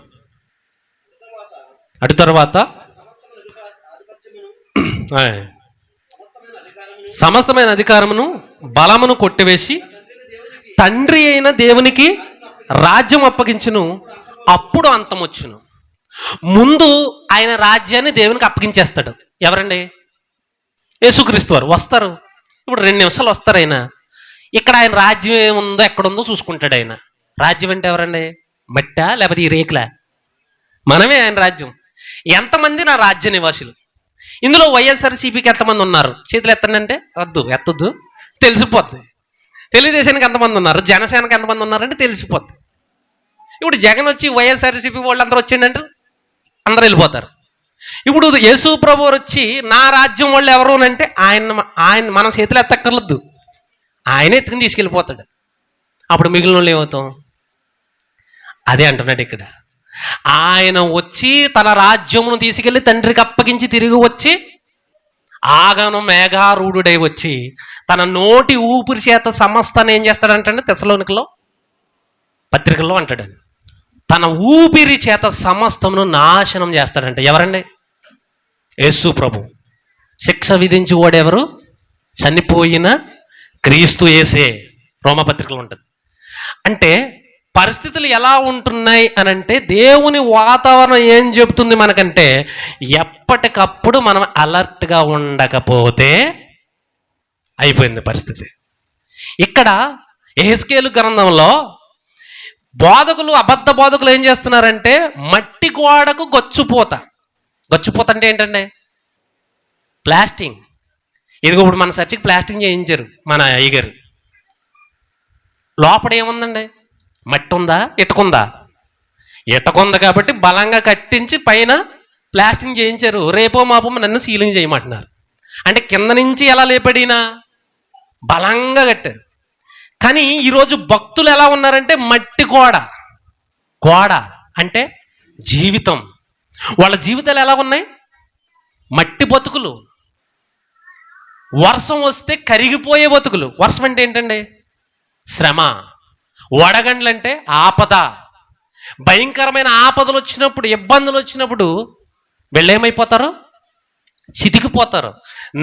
అటు తర్వాత సమస్తమైన అధికారమును బలమును కొట్టివేసి తండ్రి అయిన దేవునికి రాజ్యం అప్పగించును, అప్పుడు అంతమొచ్చును. ముందు ఆయన రాజ్యాన్ని దేవునికి అప్పగించేస్తాడు. ఎవరండి? యేసుక్రీస్తు వారు వస్తారు. ఇప్పుడు 2 నిమిషాలు వస్తారు ఆయన. ఇక్కడ ఆయన రాజ్యం ఏముందో ఎక్కడుందో చూసుకుంటాడు ఆయన. రాజ్యం అంటే ఎవరండి? మట్టా లేకపోతే ఈ రేకులా? మనమే ఆయన రాజ్యం. ఎంతమంది నా రాజ్య నివాసులు? ఇందులో వైఎస్ఆర్సీపీకి ఎంతమంది ఉన్నారు? చేతులు ఎత్తండి అంటే ఎత్తద్దు, తెలిసిపోద్ది. తెలుగుదేశానికి ఎంతమంది ఉన్నారు, జనసేనకి ఎంతమంది ఉన్నారంటే తెలిసిపోద్ది. ఇప్పుడు జగన్ వచ్చి వైఎస్ఆర్సీపీ వాళ్ళు అందరూ వచ్చిండంటే అందరూ వెళ్ళిపోతారు. ఇప్పుడు యేసు ప్రభువు వచ్చి నా రాజ్యం వాళ్ళు ఎవరు అంటే ఆయన మనం చేతులు ఎత్తక్కర్లేదు, ఆయన ఎత్తుకుని తీసుకెళ్ళిపోతాడు. అప్పుడు మిగిలిన వాళ్ళు ఏమవుతాం? అదే అంటున్నాడు ఇక్కడ. ఆయన వచ్చి తన రాజ్యమును తీసుకెళ్లి తండ్రికి అప్పగించి తిరిగి వచ్చి ఆగను మేఘారూఢుడై వచ్చి తన నోటి ఊపిరి చేత సమస్తాన్ని ఏం చేస్తాడంటే తెస్సలోనికలో పత్రికల్లో అంటాడండి, తన ఊపిరి చేత సమస్తమును నాశనం చేస్తాడంట. ఎవరండి? యేసు ప్రభు. శిక్ష విధించి ఓడెవరు? చనిపోయిన క్రీస్తు యేసే. రోమపత్రికలో ఉంటుంది. అంటే పరిస్థితులు ఎలా ఉంటున్నాయి అని అంటే, దేవుని వాతావరణం ఏం చెబుతుంది మనకంటే, ఎప్పటికప్పుడు మనం అలర్ట్గా ఉండకపోతే అయిపోయింది పరిస్థితి. ఇక్కడ యెహెజ్కేలు గ్రంథంలో బోధకులు, అబద్ధ బోధకులు ఏం చేస్తున్నారంటే, మట్టి గోడకు గొచ్చుపోత. గొచ్చుపోత అంటే ఏంటండి? ప్లాస్టింగ్. ఇదిగో ఇప్పుడు మన చర్చికి ప్లాస్టింగ్ చేయించారు మన అయ్యగారు. లోపల ఏముందండి? మట్టి ఉందా? ఇటుకుందా? ఇటుకుంది కాబట్టి బలంగా కట్టించి పైన ప్లాస్టింగ్ చేయించారు. రేపో మాపో నన్ను సీలింగ్ చేయమంటున్నారు. అంటే కింద నుంచి ఎలా లేపడినా బలంగా కట్టారు. కానీ ఈరోజు భక్తులు ఎలా ఉన్నారంటే మట్టి గోడ. గోడ అంటే జీవితం. వాళ్ళ జీవితాలు ఎలా ఉన్నాయి? మట్టి బతుకులు. వర్షం వస్తే కరిగిపోయే బతుకులు. వర్షం అంటే ఏంటండి? శ్రమ. వడగండ్లు అంటే ఆపద. భయంకరమైన ఆపదలు వచ్చినప్పుడు, ఇబ్బందులు వచ్చినప్పుడు వెళ్ళేమైపోతారు? చితికిపోతారు,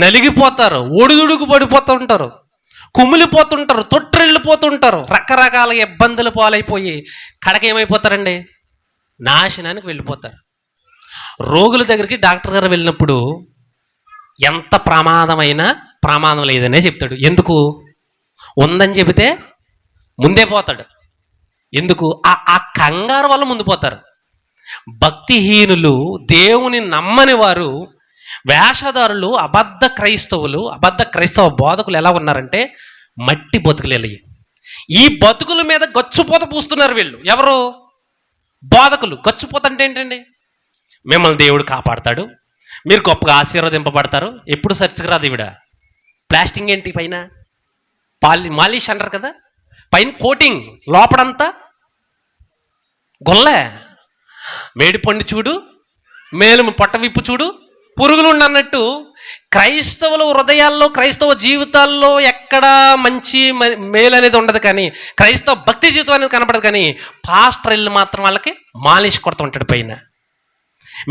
నలిగిపోతారు, ఒడిదుడుకు పడిపోతూ ఉంటారు, కుమిలిపోతుంటారు, తొట్టిల్లిపోతుంటారు, రకరకాల ఇబ్బందులు పాలైపోయి కడకేమైపోతారండి? నాశనానికి వెళ్ళిపోతారు. రోగుల దగ్గరికి డాక్టర్ గారు వెళ్ళినప్పుడు ఎంత ప్రమాదం లేదనే చెప్తాడు. ఎందుకు? ఉందని చెబితే ముందే పోతాడు. ఎందుకు? ఆ కంగారు వల్ల ముందు పోతారు. భక్తిహీనులు, దేవుని నమ్మని వారు, వేషధారులు, అబద్ధ క్రైస్తవ బోధకులు ఎలా ఉన్నారంటే మట్టి బతుకులు వెళ్ళి ఈ బతుకుల మీద గచ్చుపోత పూస్తున్నారు వీళ్ళు. ఎవరు? బోధకులు. గచ్చుపోత అంటే ఏంటండి? మిమ్మల్ని దేవుడు కాపాడతాడు, మీరు గొప్పగా ఆశీర్వదింపబడతారు. ఎప్పుడు సర్చికి రాదు ఈవిడ. ప్లాస్టింగ్ ఏంటి? పైన మాలిష్ అంటారు కదా, పైన కోటింగ్, లోపడంతా గొల్లే. మేడిపండు చూడు, మేలు పొట్ట విప్పు చూడు, పురుగులు అన్నట్టు క్రైస్తవుల హృదయాల్లో, క్రైస్తవ జీవితాల్లో ఎక్కడ మంచి మేలు అనేది ఉండదు. కానీ క్రైస్తవ భక్తి జీవితం అనేది కనపడదు. కానీ పాస్టర్ ఇల్లు మాత్రం వాళ్ళకి మాలిష్ కొడుతూ ఉంటాడు పైన.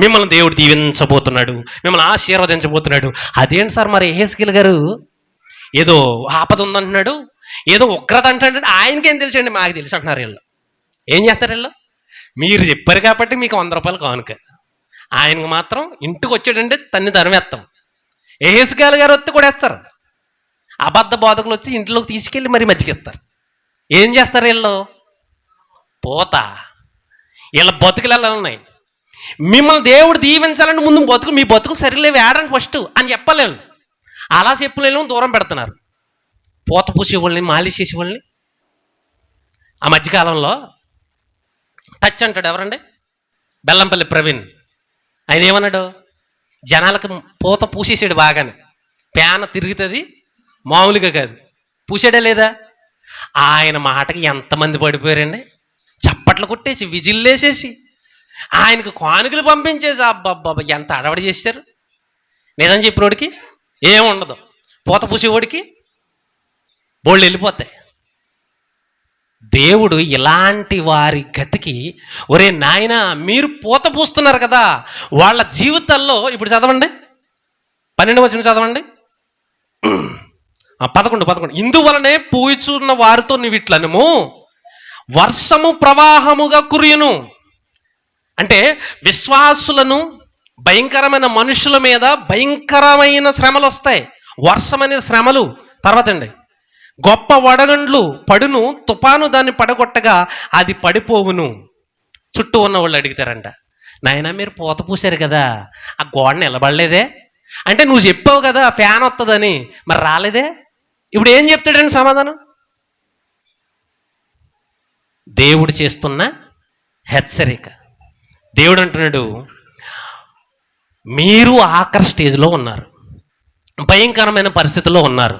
మిమ్మల్ని దేవుడు దీవించబోతున్నాడు, మిమ్మల్ని ఆశీర్వదించబోతున్నాడు. అదేంటి సార్ మరి యెహెజ్కేలు గారు ఏదో ఆపద ఉందంటున్నాడు, ఏదో ఉగ్రత అంటున్నాడు, ఆయనకేం తెలుసండి? మాకు తెలుసు అంటున్నారు వీళ్ళు. ఏం చేస్తారు వీళ్ళు? మీరు చెప్పారు కాబట్టి మీకు 100 రూపాయలు కానుక. ఆయనకు మాత్రం ఇంటికి వచ్చాడంటే తన్ని తరిమేస్తాం. యెహెజ్కేలు గారు వస్తే కూడా వేస్తారు. అబద్ధ బోధకులు వచ్చి ఇంట్లోకి తీసుకెళ్ళి మరి మజ్జిగిస్తారు. ఏం చేస్తారు వీళ్ళు? పోత వీళ్ళ బతుకులు ఎలా ఉన్నాయి? మిమ్మల్ని దేవుడు దీవించాలంటే ముందు మీ బతుకులు సరిలేవు ఏడండి ఫస్ట్ అని చెప్పలేము. అలా చెప్పలేము, దూరం పెడుతున్నారు. పూత పూసేవాళ్ళని, మాలిష్ చేసేవాళ్ళని. ఆ మధ్యకాలంలో టచ్ అంటాడు ఎవరండి? బెల్లంపల్లి ప్రవీణ్. ఆయన ఏమన్నాడు? జనాలకు పూత పూసేసాడు బాగానే, ప్యాన తిరుగుతుంది మామూలుగా కాదు. పూసాడా లేదా? ఆయన మాటకి ఎంతమంది పడిపోయారండి? చప్పట్లు కొట్టేసి విజిల్లేసేసి ఆయనకు కానుకలు పంపించేసి అబ్బాబ్బా ఎంత అడవడి చేశారు. నిజం చెప్పినోడికి ఏముండదు, పూత పూసేవాడికి బోళ్ళు వెళ్ళిపోతాయి. దేవుడు ఇలాంటి వారి గతికి, ఒరే నాయన మీరు పూత పూస్తున్నారు కదా, వాళ్ళ జీవితాల్లో ఇప్పుడు చదవండి 12వ వచనం చదవండి. 11 ఇందువలనే పూయిచున్న వారితో నువ్వు ఇట్లనము, వర్షము ప్రవాహముగా కురియును. అంటే విశ్వాసులను, భయంకరమైన మనుషుల మీద భయంకరమైన శ్రమలు వస్తాయి. వర్షం అనే శ్రమలు. తర్వాత అండి, గొప్ప వడగండ్లు పడును, తుఫాను దాన్ని పడగొట్టగా అది పడిపోవును. చుట్టూ ఉన్న వాళ్ళు అడుగుతారంట, నాయన మీరు పూత పూసారు కదా, ఆ గోడ నిలబడలేదే అంటే, నువ్వు చెప్పావు కదా ఫ్యాన్ వస్తుందని, మరి రాలేదే. ఇప్పుడు ఏం చెప్తాడండి సమాధానం? దేవుడు చేస్తున్న హెచ్చరిక. దేవుడు అంటున్నాడు, మీరు ఆఖరి స్టేజ్లో ఉన్నారు, భయంకరమైన పరిస్థితుల్లో ఉన్నారు,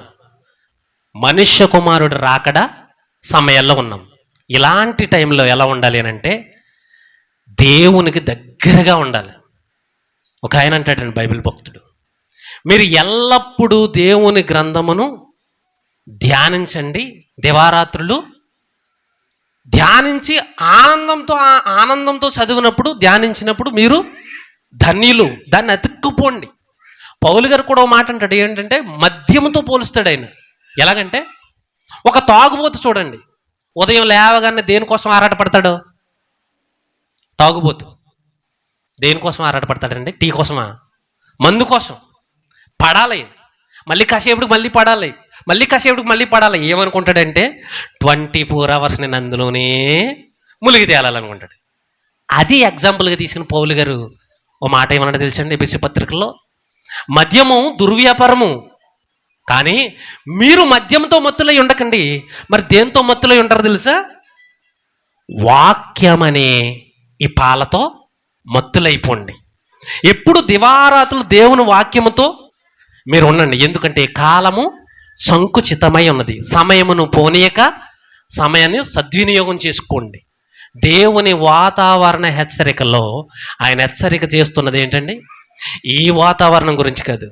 మనుష్య కుమారుడు రాకడ సమయాల్లో ఉన్నాం. ఇలాంటి టైంలో ఎలా ఉండాలి అని అంటే, దేవునికి దగ్గరగా ఉండాలి. ఒక ఆయన అంటాడండి, బైబిల్ భక్తుడు, మీరు ఎల్లప్పుడూ దేవుని గ్రంథమును ధ్యానించండి, దివారాత్రులు ధ్యానించి ఆనందంతో చదివినప్పుడు, ధ్యానించినప్పుడు మీరు ధన్యులు. దాన్ని అతుక్కుపోండి. పౌలు గారు కూడా ఒక మాట అంటాడు, ఏంటంటే మద్యముతో పోలుస్తాడు ఆయన. ఎలాగంటే, ఒక తాగుబోతు చూడండి, ఉదయం లేవగానే దేనికోసం ఆరాటపడతాడు? తాగుబోతు దేనికోసం ఆరాటపడతాడండి? టీ కోసమా? మందు కోసం. పడాలి, మళ్ళీ కాసేపుడికి మళ్ళీ పడాలి, మళ్ళీ కాసేపుడికి మళ్ళీ పడాలి. ఏమనుకుంటాడంటే 24 hours నేను అందులోనే ములిగి తేలాలనుకుంటాడు. అది ఎగ్జాంపుల్గా తీసుకుని పౌలు గారు ఓ మాట ఏమన్నా తెలుసండి ఎఫెసీ పత్రికలో, మద్యము దుర్వ్యాపారము, కానీ మీరు మద్యంతో మత్తులై ఉండకండి. మరి దేంతో మత్తులై ఉంటారు తెలుసా? వాక్యమనే ఈ పాలతో మత్తులైపోండి. ఎప్పుడు దివారాతులు దేవుని వాక్యముతో మీరు ఉండండి. ఎందుకంటే కాలము సంకుచితమై ఉన్నది, సమయమును పోనీయక సమయాన్ని సద్వినియోగం చేసుకోండి. దేవుని వాతావరణ హెచ్చరికలో ఆయన హెచ్చరిక చేస్తున్నది ఏంటండి? ఈ వాతావరణం గురించి కాదు.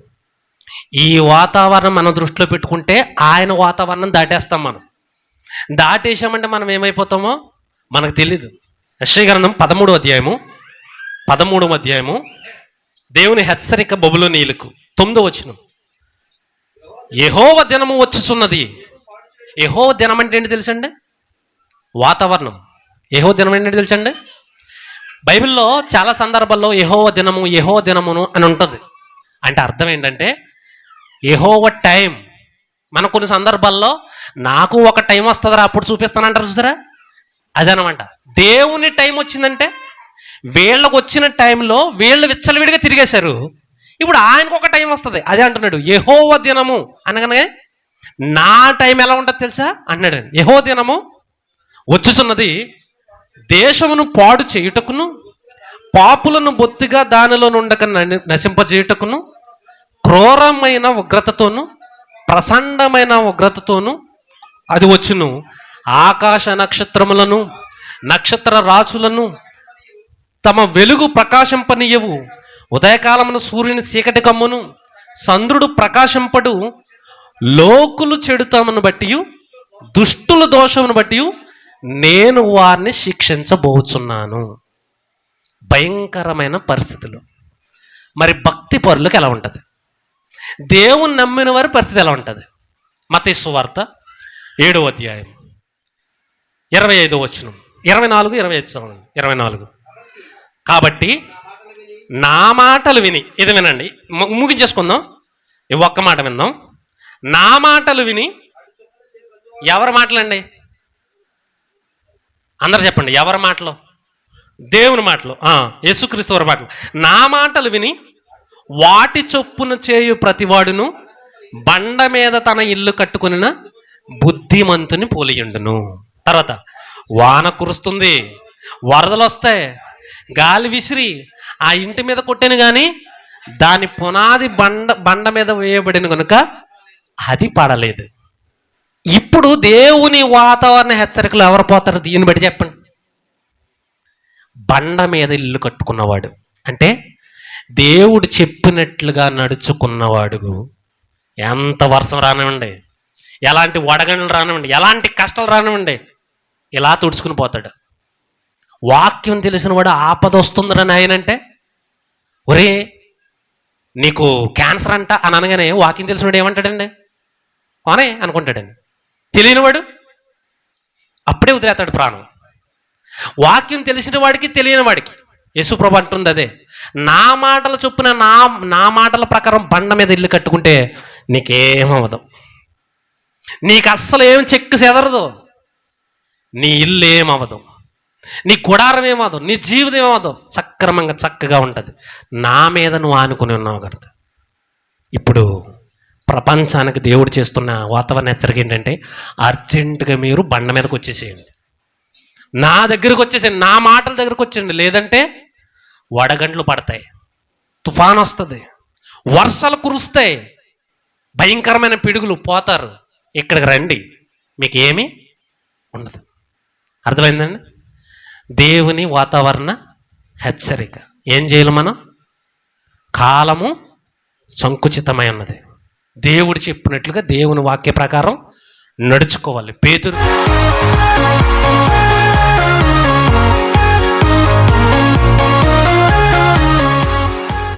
ఈ వాతావరణం మనం దృష్టిలో పెట్టుకుంటే ఆయన వాతావరణం దాటేస్తాం. మనం దాటేసామంటే మనం ఏమైపోతామో మనకు తెలీదు. యెషయా గ్రంథం 13వ అధ్యాయము దేవుని హెచ్చరిక బబులోనీయులకు 9వ వచనం. యెహోవా దినము వచ్చుచున్నది. యెహోవా దినం అంటే ఏంటి తెలుసండి? వాతావరణం. యెహోవా దినం ఏంటంటే తెలుసండి? బైబిల్లో చాలా సందర్భాల్లో యెహోవా దినమును అని ఉంటుంది. అంటే అర్థం ఏంటంటే యెహోవా టైం. మన కొన్ని సందర్భాల్లో నాకు ఒక టైం వస్తుందిరా అప్పుడు చూపిస్తానంటారు చూసారా, అదనమాట. దేవుని టైం వచ్చిందంటే వీళ్ళకు వచ్చిన టైంలో వీళ్ళు విచ్చలవిడిగా తిరిగేశారు. ఇప్పుడు ఆయనకు ఒక టైం వస్తుంది, అదే అంటున్నాడు యెహోవా దినము అనగానే నా టైం ఎలా ఉంటుంది తెలుసా అన్నాడు. యెహోవా దినము వచ్చుచున్నది, దేశమును పాడు చేయుటకును, పాపులను బొత్తిగా దానిలో నుండక నశింపజేయుటకును, క్రూరమైన ఉగ్రతతోను ప్రచండమైన ఉగ్రతతోను అది వచ్చును. ఆకాశ నక్షత్రములను నక్షత్ర రాచులను తమ వెలుగు ప్రకాశింపనీయవు. ఉదయకాలమున సూర్యుని చీకటి కమ్మును, చంద్రుడు ప్రకాశింపడు. లోకులు చెడుతమను బట్టి దుష్టుల దోషమును బట్టి నేను వారిని శిక్షించబోచున్నాను. భయంకరమైన పరిస్థితులు. మరి భక్తి పరులకు ఎలా ఉంటుంది? దేవుని నమ్మిన వారి పరిస్థితి ఎలా ఉంటుంది? మత్తయి సువార్త 7వ అధ్యాయం 25వ వచనం, 24 కాబట్టి నా మాటలు విని, ఇది వినండి, ముగించేసుకుందాం, ఒక్క మాట విందాం. నా మాటలు విని ఎవరి మాటలండి? అందరు చెప్పండి, ఎవరి మాటలు? దేవుని మాటలు, యేసుక్రీస్తు వారి మాటలు. నా మాటలు విని వాటి చొప్పున చేయు ప్రతివాడును బండ మీద తన ఇల్లు కట్టుకున్న బుద్ధిమంతుని పోలియుండును. తర్వాత వాన కురుస్తుంది, వరదలు వస్తాయి, గాలి విసిరి ఆ ఇంటి మీద కొట్టాను కానీ దాని పునాది బండ మీద వేయబడిన కనుక అది పడలేదు. ఇప్పుడు దేవుని వాతావరణ హెచ్చరికలు ఎవరు పోతారు? దీన్ని బట్టి చెప్పండి. బండ మీద ఇల్లు కట్టుకున్నవాడు అంటే దేవుడు చెప్పినట్లుగా నడుచుకున్నవాడు, ఎంత వర్షం రానివ్వండి, ఎలాంటి వడగండ్లు రానివ్వండి, ఎలాంటి కష్టాలు రానివ్వండి, ఇలా తుడుచుకుని పోతాడు. వాక్యం తెలిసిన వాడు ఆపద వస్తుందని ఆయనంటే, ఒరే నీకు క్యాన్సర్ అంట అని అనగానే వాక్యం తెలిసినవాడు ఏమంటాడండి? అనే అనుకుంటాడండి. తెలియనివాడు అప్పుడే వదిలేస్తాడు ప్రాణం. వాక్యం తెలిసిన వాడికి తెలియని వాడికి యేసుప్రభు అంటుంది అదే, నా మాటల చొప్పున నా మాటల ప్రకారం బండ మీద ఇల్లు కట్టుకుంటే నీకేమవదు, నీకు అస్సలు ఏం చెక్కు చెదరదు, నీ ఇల్లు ఏమవదు, నీ గుడారం ఏమవదు, నీ జీవితం ఏమవదు, సక్రమంగా చక్కగా ఉంటుంది. నా మీద నువ్వు ఆనుకుని ఉన్నావు కనుక. ఇప్పుడు ప్రపంచానికి దేవుడు చేస్తున్న వాతావరణ హెచ్చరిక ఏంటంటే, అర్జెంటుగా మీరు బండ మీదకి వచ్చేసేయండి, నా దగ్గరకు వచ్చేసేయండి, నా మాటల దగ్గరకు వచ్చేయండి, లేదంటే వడగండ్లు పడతాయి, తుఫాన్ వస్తుంది, వర్షాలు కురుస్తాయి, భయంకరమైన పిడుగులు, పోతారు, ఇక్కడికి రండి, మీకు ఏమీ ఉండదు. అర్థమైందండి? దేవుని వాతావరణ హెచ్చరిక. ఏం చేయాలి మనం? కాలము సంకుచితమై ఉన్నది, దేవుడు చెప్పినట్లుగా దేవుని వాక్య ప్రకారం నడుచుకోవాలి. పేతురు